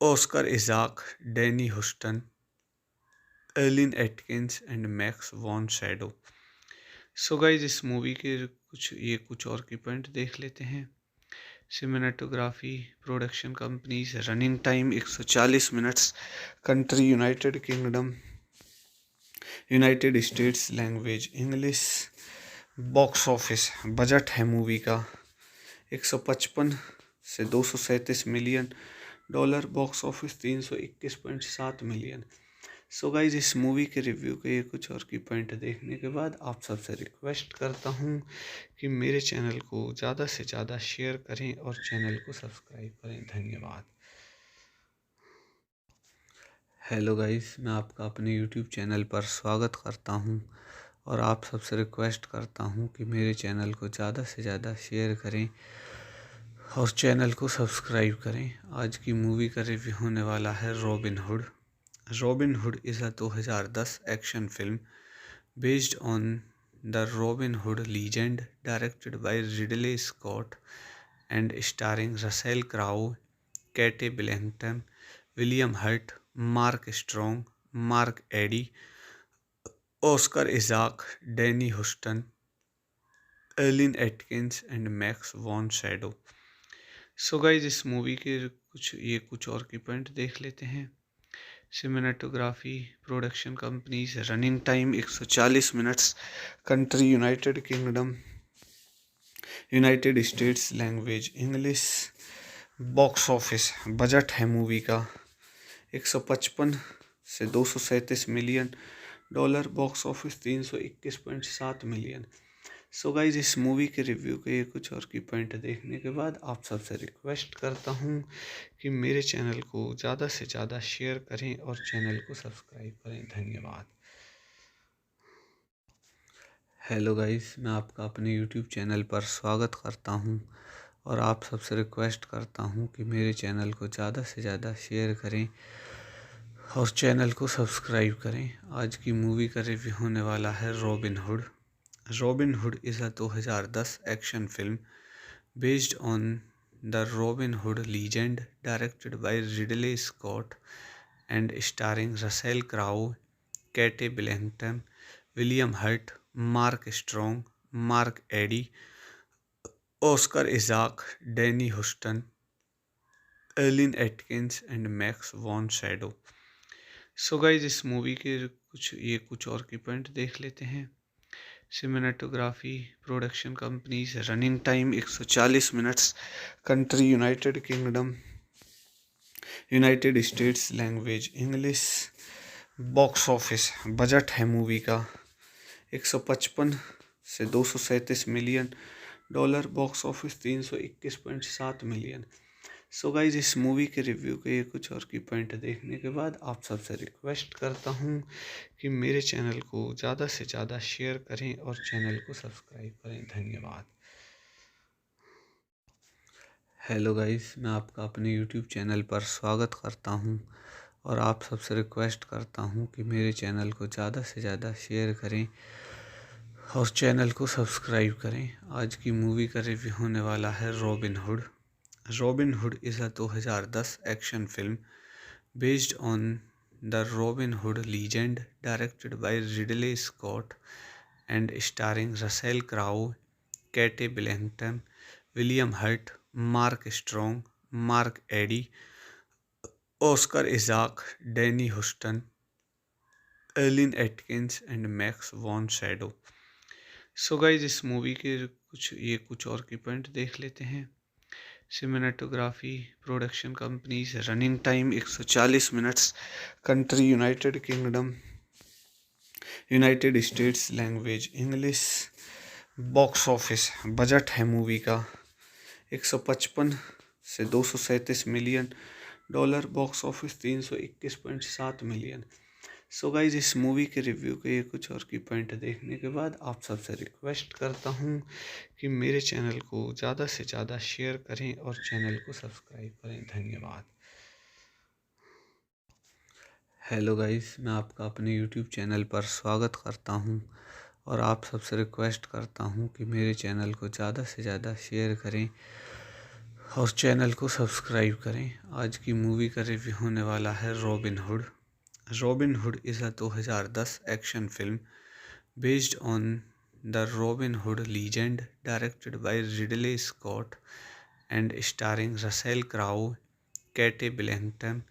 Oscar Isaac, Danny Huston, Eileen Atkins and Max von Sydow. So guys इस मूवी के कुछ और की पॉइंट देख लेते हैं। Cinematography, production companies, running time 140 minutes, country United Kingdom, United States, language English, box office budget है मूवी का 155 से 237 million dollar, box office 321.7 million. So guys इस मूवी के रिव्यू के ये कुछ और की पॉइंट देखने के बाद आप सबसे रिक्वेस्ट करता हूँ कि मेरे चैनल को ज़्यादा से ज़्यादा शेयर करें और चैनल को सब्सक्राइब करें। धन्यवाद। हेलो गाइस, मैं आपका अपने यूट्यूब चैनल पर स्वागत करता हूं और आप सबसे रिक्वेस्ट करता हूं कि मेरे चैनल को ज़्यादा से ज़्यादा शेयर करें और चैनल को सब्सक्राइब करें। आज की मूवी का रिव्यू होने वाला है Robin Hood. Robin Hood is a 2010 action film based on the Robin Hood legend, directed by Ridley Scott and starring Russell Crowe, Cate Blanchett, William Hurt, Mark Strong, Mark Addy, Oscar Isaac, Danny Huston, Eileen Atkins and Max von Sydow. So guys इस मूवी के कुछ और की पॉइंट देख लेते हैं। Cinematography, production companies, running time 140 minutes, country United Kingdom, United States, language English, box office budget है मूवी का 155 से 237 million dollar, box office 321.7 million. So guys इस मूवी के रिव्यू के ये कुछ और की पॉइंट देखने के बाद आप सबसे रिक्वेस्ट करता हूँ कि मेरे चैनल को ज़्यादा से ज़्यादा शेयर करें और चैनल को सब्सक्राइब करें। धन्यवाद। हेलो गाइस, मैं आपका अपने यूट्यूब चैनल पर स्वागत करता हूं और आप सबसे रिक्वेस्ट करता हूं कि मेरे चैनल को ज़्यादा से ज़्यादा शेयर करें और चैनल को सब्सक्राइब करें। आज की मूवी का रिव्यू होने वाला है Robin Hood. Robin Hood is a 2010 action film based on the Robin Hood legend, directed by Ridley Scott and starring Russell Crowe, Kate Blanchett, William Hurt, Mark Strong, Mark Eddy, Oscar Isaac, Danny Huston, Eileen Atkins and Max von Sydow. So guys इस मूवी के कुछ और की पॉइंट देख लेते हैं। Cinematography, production companies, running time 140 minutes, country United Kingdom, United States, language English, box office budget है मूवी का 155 से 237 million dollar, box office 321.7 million. So guys इस मूवी के रिव्यू के ये कुछ और की पॉइंट देखने के बाद आप सबसे रिक्वेस्ट करता हूँ कि मेरे चैनल को ज़्यादा से ज़्यादा शेयर करें और चैनल को सब्सक्राइब करें। धन्यवाद। हेलो गाइस, मैं आपका अपने यूट्यूब चैनल पर स्वागत करता हूँ और आप सबसे रिक्वेस्ट करता हूँ कि मेरे चैनल को ज़्यादा से ज़्यादा शेयर करें और चैनल को सब्सक्राइब करें। आज की मूवी का रिव्यू होने वाला है Robin Hood. Robin Hood is a 2010 action film based on the Robin Hood legend, directed by Ridley Scott and starring Russell Crowe, Kate Blanchett, William Hurt, Mark Strong, Mark Eddy, Oscar Isaac, Danny Huston, Eileen Atkins and Max von Sydow. So guys इस मूवी के कुछ और की पॉइंट देख लेते हैं। Cinematography, production companies, running time 140 minutes, country United Kingdom, United States, language English, box office budget है मूवी का 155 से 237 million dollar, box office 321.7 million. So guys इस मूवी के रिव्यू के ये कुछ और की पॉइंट देखने के बाद आप सबसे रिक्वेस्ट करता हूँ कि मेरे चैनल को ज़्यादा से ज़्यादा शेयर करें और चैनल को सब्सक्राइब करें। धन्यवाद। हेलो गाइस, मैं आपका अपने यूट्यूब चैनल पर स्वागत करता हूँ और आप सबसे रिक्वेस्ट करता हूँ कि मेरे चैनल को ज़्यादा से ज़्यादा शेयर करें और चैनल को सब्सक्राइब करें। आज की मूवी का रिव्यू होने वाला है Robin Hood. Robin Hood is a 2010 action film based on the Robin Hood legend, directed by Ridley Scott and starring Russell Crowe, Kate Blanchett,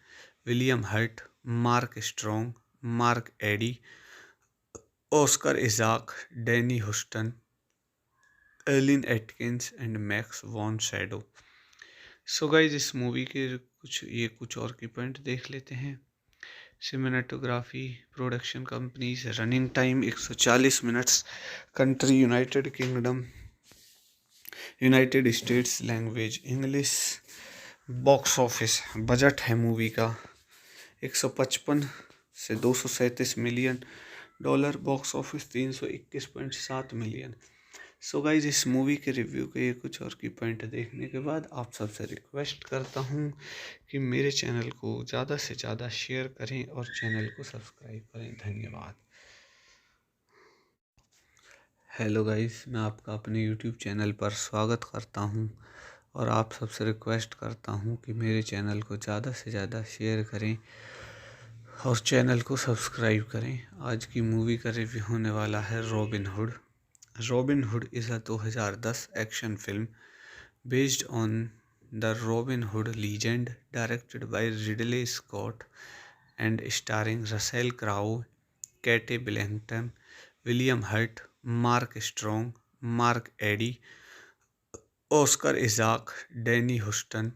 William Hurt, Mark Strong, Mark Eddy, Oscar Isaac, Danny Huston, Eileen Atkins and Max von Sydow. So guys इस मूवी के कुछ और की पॉइंट देख लेते हैं। Cinematography, production companies, running time 140 minutes, country United Kingdom, United States, language English, box office budget है मूवी का 155 से 237 million dollar, box office 321.7 million. So guys इस मूवी के रिव्यू के ये कुछ और की पॉइंट देखने के बाद आप सबसे रिक्वेस्ट करता हूँ कि मेरे चैनल को ज़्यादा से ज़्यादा शेयर करें और चैनल को सब्सक्राइब करें। धन्यवाद। हेलो गाइस, मैं आपका अपने यूट्यूब चैनल पर स्वागत करता हूँ और आप सबसे रिक्वेस्ट करता हूँ कि मेरे चैनल को ज़्यादा से ज़्यादा शेयर करें और चैनल को सब्सक्राइब करें। आज की मूवी का रिव्यू होने वाला है Robin Hood. Robin Hood is a 2010 action film based on the Robin Hood legend, directed by Ridley Scott and starring Russell Crowe, Kate Blanchett, William Hurt, Mark Strong, Mark Eddy, Oscar Isaac, Danny Huston,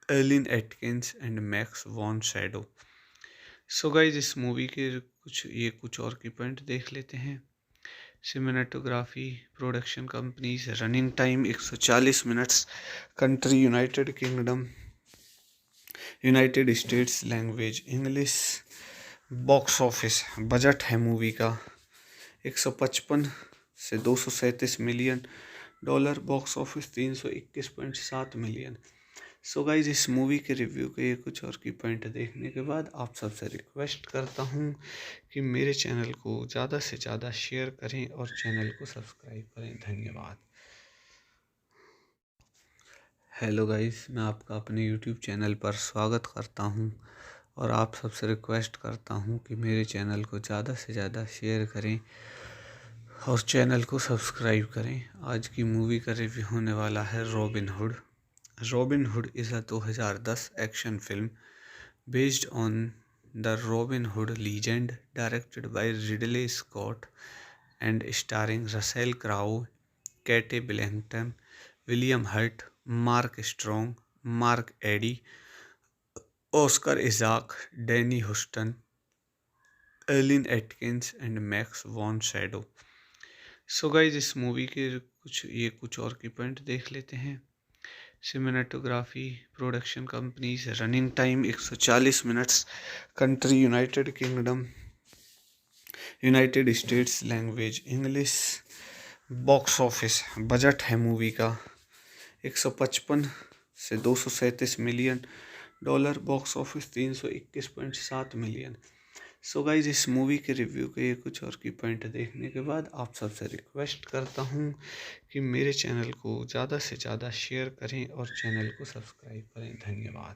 Eileen Atkins and Max von Sydow. So guys इस मूवी के कुछ और की पॉइंट देख लेते हैं। Cinematography, production companies, running time 140 minutes, country United Kingdom, United States, language English, box office budget है मूवी का 155 से 237 million dollar, box office 321.7 million. So guys, इस मूवी के रिव्यू के ये कुछ और की पॉइंट देखने के बाद आप सबसे रिक्वेस्ट करता हूँ कि मेरे चैनल को ज़्यादा से ज़्यादा शेयर करें और चैनल को सब्सक्राइब करें। धन्यवाद। हेलो गाइस, मैं आपका अपने यूट्यूब चैनल पर स्वागत करता हूं और आप सबसे रिक्वेस्ट करता हूं कि मेरे चैनल को ज़्यादा से ज़्यादा शेयर करें और चैनल को सब्सक्राइब करें। आज की मूवी का रिव्यू होने वाला है Robin Hood. Robin Hood is a 2010 action film based on the Robin Hood legend, directed by Ridley Scott and starring Russell Crowe, Cate Blanchett, William Hurt, Mark Strong, Mark Addy, Oscar Isaac, Danny Huston, Eileen Atkins and Max von Sydow. So guys, इस मूवी के कुछ और की पॉइंट देख लेते हैं। Cinematography, production companies, running time 140 minutes, country United Kingdom, United States, language English, box office budget है मूवी का 155 से 237 million dollar, box office 321.7 million. So guys, इस मूवी के रिव्यू के ये कुछ और की पॉइंट देखने के बाद आप सबसे रिक्वेस्ट करता हूँ कि मेरे चैनल को ज़्यादा से ज़्यादा शेयर करें और चैनल को सब्सक्राइब करें। धन्यवाद।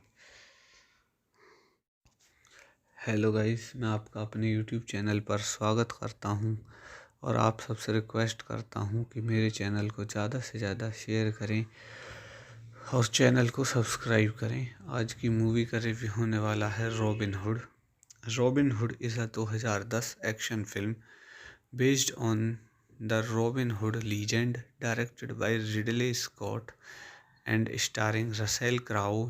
हेलो गाइस, मैं आपका अपने यूट्यूब चैनल पर स्वागत करता हूं और आप सबसे रिक्वेस्ट करता हूं कि मेरे चैनल को ज़्यादा से ज़्यादा शेयर करें और चैनल को सब्सक्राइब करें। आज की मूवी का रिव्यू होने वाला है Robin Hood. Robin Hood is a 2010 action film based on the Robin Hood legend, directed by Ridley Scott and starring Russell Crowe,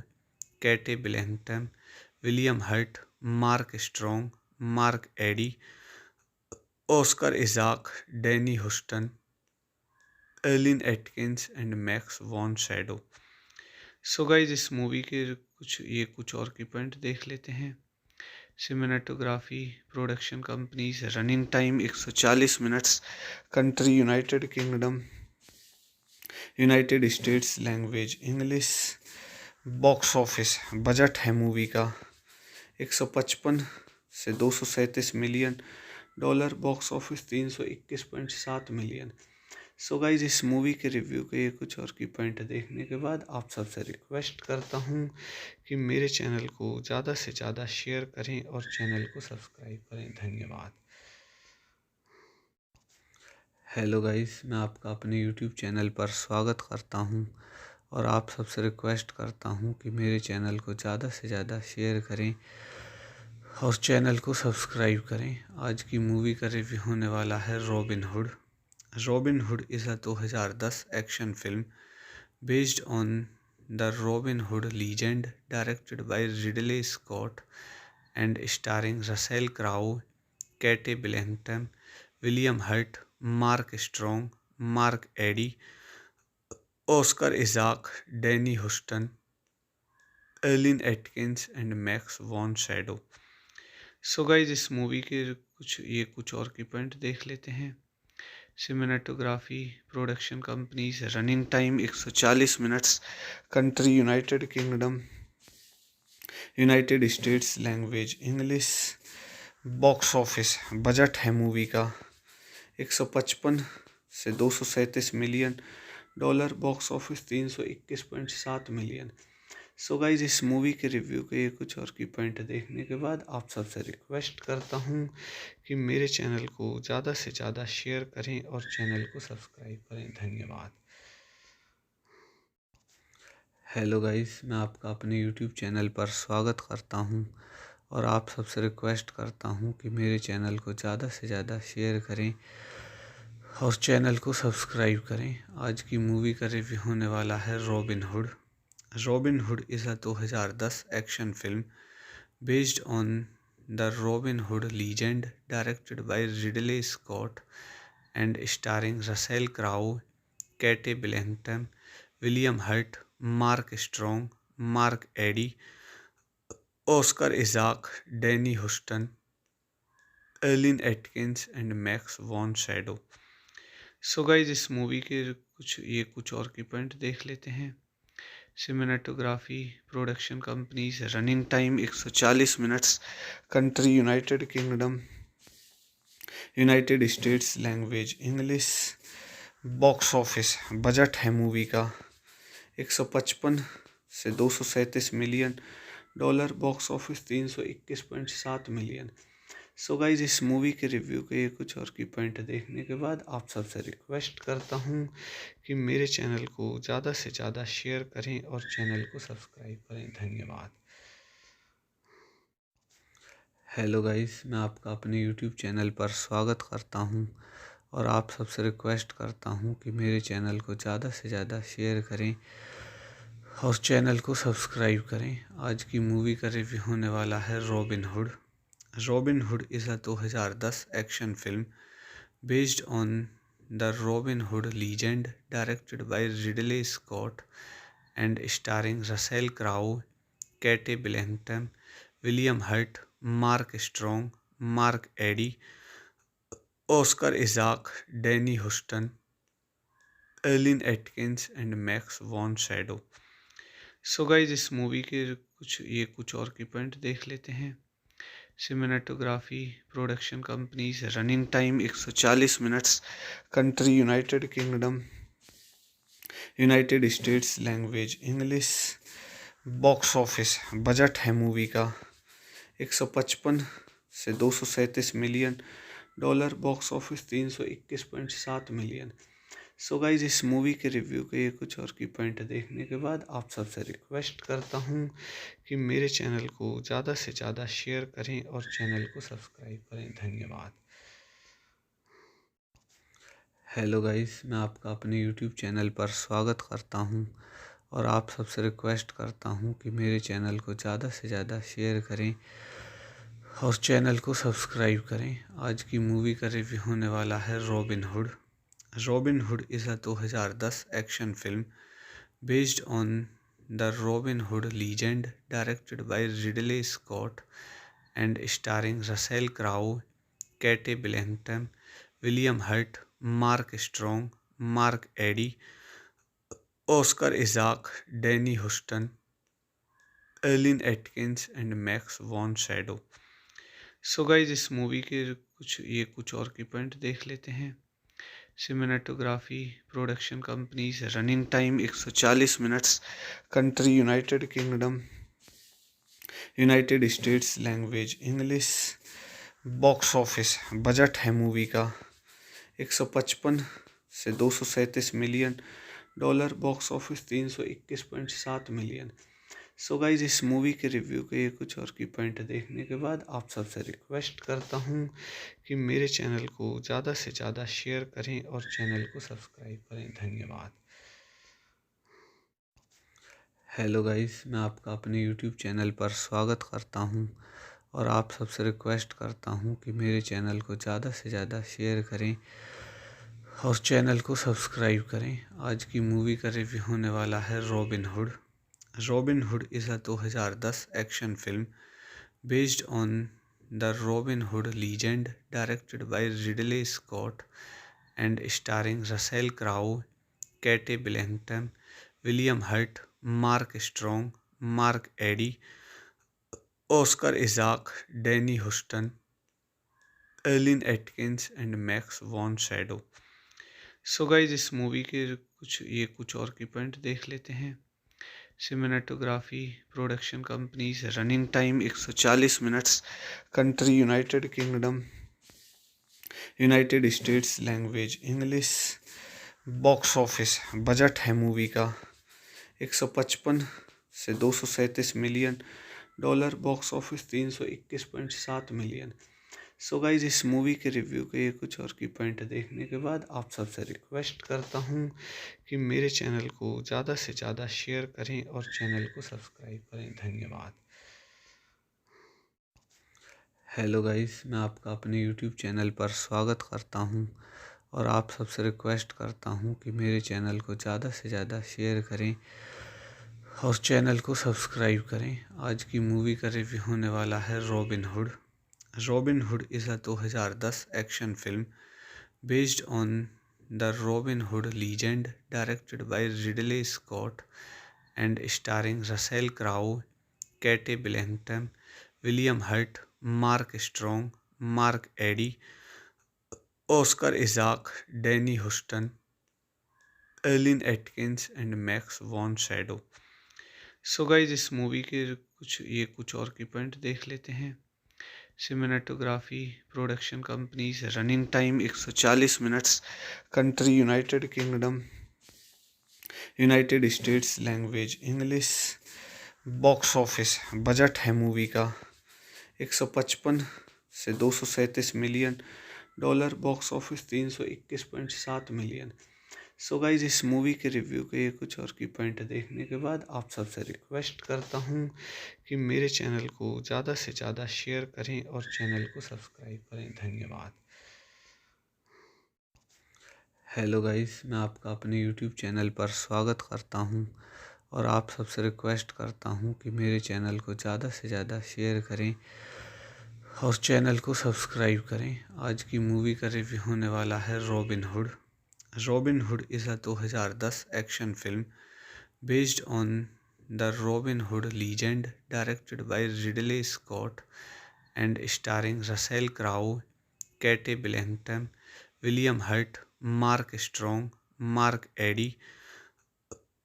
Cate Blanchett, William Hurt, Mark Strong, Mark Addy, Oscar Isaac, Danny Huston, Eileen Atkins and Max von Sydow. So guys, इस मूवी के कुछ और की पॉइंट देख लेते हैं। Cinematography, production companies, running time 140 minutes, country United Kingdom, United States, language English, box office budget है मूवी का 155 से 237 million dollar, box office 321.7 million. So guys, इस मूवी के रिव्यू के ये कुछ और की पॉइंट देखने के बाद आप सबसे रिक्वेस्ट करता हूँ कि मेरे चैनल को ज़्यादा से ज़्यादा शेयर करें और चैनल को सब्सक्राइब करें। धन्यवाद। हेलो गाइस, मैं आपका अपने यूट्यूब चैनल पर स्वागत करता हूं और आप सबसे रिक्वेस्ट करता हूं कि मेरे चैनल को ज़्यादा से ज़्यादा शेयर करें और चैनल को सब्सक्राइब करें। आज की मूवी का रिव्यू होने वाला है Robin Hood. Robin Hood is a 2010 action film based on the Robin Hood legend, directed by Ridley Scott and starring Russell Crowe, Cate Blanchett, William Hurt, Mark Strong, Mark Addy, Oscar Isaac, Danny Huston, Eileen Atkins and Max von Sydow. So guys, इस मूवी के कुछ और की पॉइंट देख लेते हैं। Cinematography, production companies, running time 140 minutes, country United Kingdom, United States, language English, box office budget है मूवी का 155 से 237 million dollar, box office 321.7 million. So guys, इस मूवी के रिव्यू के ये कुछ और की पॉइंट देखने के बाद आप सबसे रिक्वेस्ट करता हूँ कि मेरे चैनल को ज़्यादा से ज़्यादा शेयर करें और चैनल को सब्सक्राइब करें। धन्यवाद। हेलो गाइस, मैं आपका अपने यूट्यूब चैनल पर स्वागत करता हूं और आप सबसे रिक्वेस्ट करता हूं कि मेरे चैनल को ज़्यादा से ज़्यादा शेयर करें और चैनल को सब्सक्राइब करें। आज की मूवी का रिव्यू होने वाला है Robin Hood. Robin Hood is a 2010 action film based on the Robin Hood legend, directed by Ridley Scott and starring Russell Crowe, Cate Blanchett, William Hurt, Mark Strong, Mark Addy, Oscar Isaac, Danny Huston, Eileen Atkins and Max von Sydow. So guys इस मूवी के कुछ और की पॉइंट देख लेते हैं। Cinematography, production companies, running time 140 minutes, country United Kingdom, United States, language English, box office budget है मूवी का 155 से 237 million dollar, box office 321.7 million. So guys इस मूवी के रिव्यू के कुछ और की पॉइंट देखने के बाद आप सबसे रिक्वेस्ट करता हूँ कि मेरे चैनल को ज़्यादा से ज़्यादा शेयर करें और चैनल को सब्सक्राइब करें। धन्यवाद। हेलो गाइस, मैं आपका अपने यूट्यूब चैनल पर स्वागत करता हूं और आप सबसे रिक्वेस्ट करता हूं कि मेरे चैनल को ज़्यादा से ज़्यादा शेयर करें और चैनल को सब्सक्राइब करें। आज की मूवी का रिव्यू होने वाला है Robin Hood. Robin Hood is a 2010 action film based on the Robin Hood legend, directed by Ridley Scott and starring Russell Crowe, Cate Blanchett, William Hurt, Mark Strong, Mark Addy, Oscar Isaac, Danny Huston, Eileen Atkins and Max von Sydow. So guys इस मूवी के कुछ और की पॉइंट देख लेते हैं। Cinematography, production companies, running time 140 minutes, country United Kingdom, United States, language English, box office budget है मूवी का 155 से 237 million dollar, box office 321.7 million. So guys इस मूवी के रिव्यू के कुछ और की पॉइंट देखने के बाद आप सबसे रिक्वेस्ट करता हूँ कि मेरे चैनल को ज़्यादा से ज़्यादा शेयर करें और चैनल को सब्सक्राइब करें। धन्यवाद। हेलो गाइस, मैं आपका अपने यूट्यूब चैनल पर स्वागत करता हूं और आप सबसे रिक्वेस्ट करता हूं कि मेरे चैनल को ज़्यादा से ज़्यादा शेयर करें और चैनल को सब्सक्राइब करें। आज की मूवी का रिव्यू होने वाला है Robin Hood. Robin Hood is a 2010 action film based on the Robin Hood legend, directed by Ridley Scott and starring Russell Crowe, Cate Blanchett, William Hurt, Mark Strong, Mark Addy, Oscar Isaac, Danny Huston, Eileen Atkins and Max von Sydow. So guys इस मूवी के कुछ और की पॉइंट देख लेते हैं। Cinematography, production companies, running time 140 minutes, country United Kingdom, United States, language English, box office budget है मूवी का 155 से 237 million dollar, box office 321.7 million. So guys इस मूवी के रिव्यू के कुछ और की पॉइंट देखने के बाद आप सबसे रिक्वेस्ट करता हूँ कि मेरे चैनल को ज़्यादा से ज़्यादा शेयर करें और चैनल को सब्सक्राइब करें। धन्यवाद। हेलो गाइस, मैं आपका अपने यूट्यूब चैनल पर स्वागत करता हूं और आप सबसे रिक्वेस्ट करता हूं कि मेरे चैनल को ज़्यादा से ज़्यादा शेयर करें और चैनल को सब्सक्राइब करें। आज की मूवी का रिव्यू होने वाला है Robin Hood. Robin Hood is a 2010 action film based on the Robin Hood legend, directed by Ridley Scott and starring Russell Crowe, Cate Blanchett, William Hurt, Mark Strong, Mark Addy, Oscar Isaac, Danny Huston, Eileen Atkins and Max von Sydow. So guys इस मूवी के कुछ और की पॉइंट देख लेते हैं। Cinematography, production companies, running time 140 minutes, country United Kingdom, United States, language English, box office budget है मूवी का 155 से 237 million dollar, box office 321.7 million. So guys इस मूवी के रिव्यू के कुछ और की पॉइंट देखने के बाद आप सबसे रिक्वेस्ट करता हूँ कि मेरे चैनल को ज़्यादा से ज़्यादा शेयर करें और चैनल को सब्सक्राइब करें। धन्यवाद। हेलो गाइस, मैं आपका अपने यूट्यूब चैनल पर स्वागत करता हूं और आप सबसे रिक्वेस्ट करता हूँ कि मेरे चैनल को ज़्यादा से ज़्यादा शेयर करें और चैनल को सब्सक्राइब करें। आज की मूवी का रिव्यू होने वाला है Robin Hood. Robin Hood is a 2010 action film based on the Robin Hood legend, directed by Ridley Scott and starring Russell Crowe, Kate Blanchett, William Hurt, Mark Strong, Mark Eddy, Oscar Isaac, Danny Huston, Erlin Atkins and Max von Sydow। So guys इस मूवी के कुछ और की पॉइंट देख लेते हैं। Cinematography, production companies, running time 140 minutes, country United Kingdom, United States, language English. Box office budget है मूवी का 155 से 237 million dollar, box office 321.7 million. So guys इस मूवी के रिव्यू के कुछ और की पॉइंट देखने के बाद आप सबसे रिक्वेस्ट करता हूँ कि मेरे चैनल को ज़्यादा से ज़्यादा शेयर करें और चैनल को सब्सक्राइब करें। धन्यवाद। हेलो गाइस, मैं आपका अपने यूट्यूब चैनल पर स्वागत करता हूं और आप सबसे रिक्वेस्ट करता हूं कि मेरे चैनल को ज़्यादा से ज़्यादा शेयर करें और चैनल को सब्सक्राइब करें। आज की मूवी का रिव्यू होने वाला है Robin Hood. Robin Hood is a 2010 action film based on the Robin Hood legend, directed by Ridley Scott and starring Russell Crowe, Kate Blanchett, William Hurt, Mark Strong, Mark Eddy,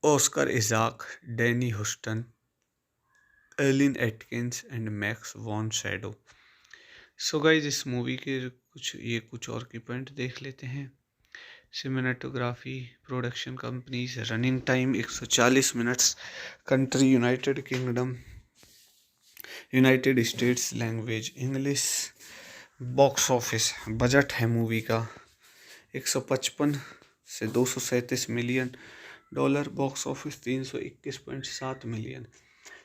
Oscar Isaac, Danny Huston, Erlin Atkins and Max von Sydow। So guys इस मूवी के कुछ और की पॉइंट देख लेते हैं। Cinematography, production companies, running time 140 minutes, country United Kingdom, United States, language English. Box office budget है मूवी का 155 से 237 million dollar, box office 321.7 million.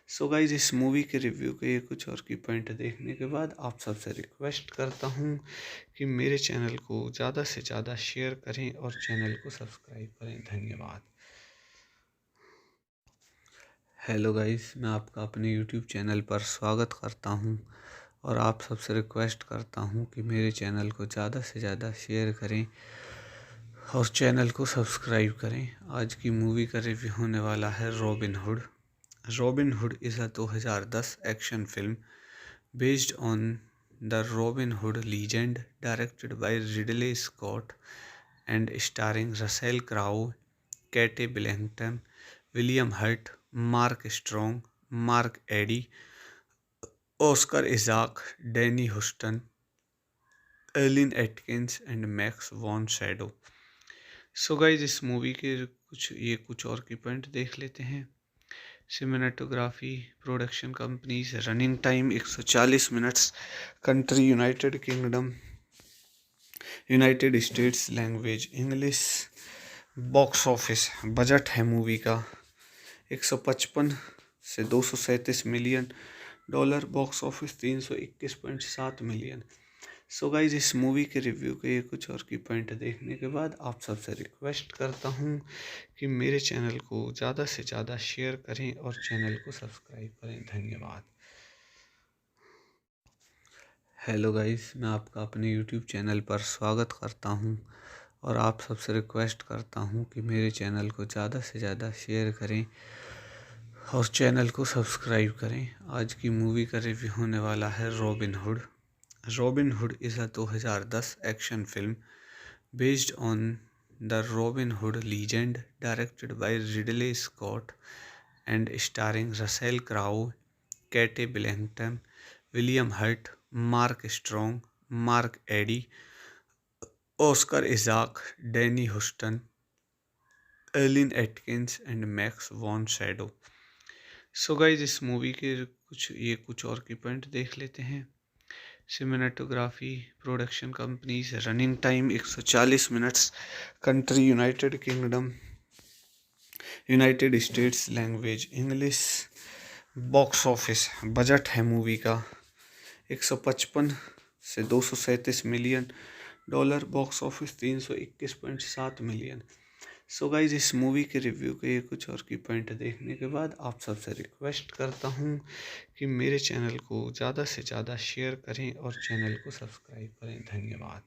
So guys इस मूवी के रिव्यू के कुछ और की पॉइंट देखने के बाद आप सबसे रिक्वेस्ट करता हूँ कि मेरे चैनल को ज़्यादा से ज़्यादा शेयर करें और चैनल को सब्सक्राइब करें। धन्यवाद। हेलो गाइस, मैं आपका अपने यूट्यूब चैनल पर स्वागत करता हूं और आप सबसे रिक्वेस्ट करता हूं कि मेरे चैनल को ज़्यादा से ज़्यादा शेयर करें और चैनल को सब्सक्राइब करें। आज की मूवी का रिव्यू होने वाला है Robin Hood. Robin Hood is a 2010 action film based on the Robin Hood legend, directed by Ridley Scott and starring Russell Crowe, Kate Blanchett, William Hurt, Mark Strong, Mark Eddy, Oscar Isaac, Danny Huston, Erlin Atkins and Max von Sydow। So guys इस मूवी के कुछ और की पॉइंट देख लेते हैं। Cinematography, production companies, running time 140 minutes, country United Kingdom, United States, language English. Box office budget है मूवी का 155 से 237 million dollar, box office 321.7 million. So guys इस मूवी के रिव्यू के कुछ और की पॉइंट देखने के बाद आप सबसे रिक्वेस्ट करता हूँ कि मेरे चैनल को ज़्यादा से ज़्यादा शेयर करें और चैनल को सब्सक्राइब करें। धन्यवाद। हेलो गाइस, मैं आपका अपने यूट्यूब चैनल पर स्वागत करता हूं और आप सबसे रिक्वेस्ट करता हूं कि मेरे चैनल को ज़्यादा से ज़्यादा शेयर करें और चैनल को सब्सक्राइब करें। आज की मूवी का रिव्यू होने वाला है Robin Hood. Robin Hood is a 2010 action film based on the Robin Hood legend, directed by Ridley Scott and starring Russell Crowe, Kate Blanchett, William Hurt, Mark Strong, Mark Eddy, Oscar Isaac, Danny Huston, Erlin Atkins and Max von Sydow। So guys इस मूवी के कुछ और की पॉइंट देख लेते हैं। Cinematography, production companies, running time 140 minutes, country United Kingdom, United States, language English. Box office budget है मूवी का 155 से 237 million dollar, box office 321.7 million. So guys, इस मूवी के रिव्यू के ये कुछ और की पॉइंट देखने के बाद आप सबसे रिक्वेस्ट करता हूँ कि मेरे चैनल को ज़्यादा से ज़्यादा शेयर करें और चैनल को सब्सक्राइब करें। धन्यवाद।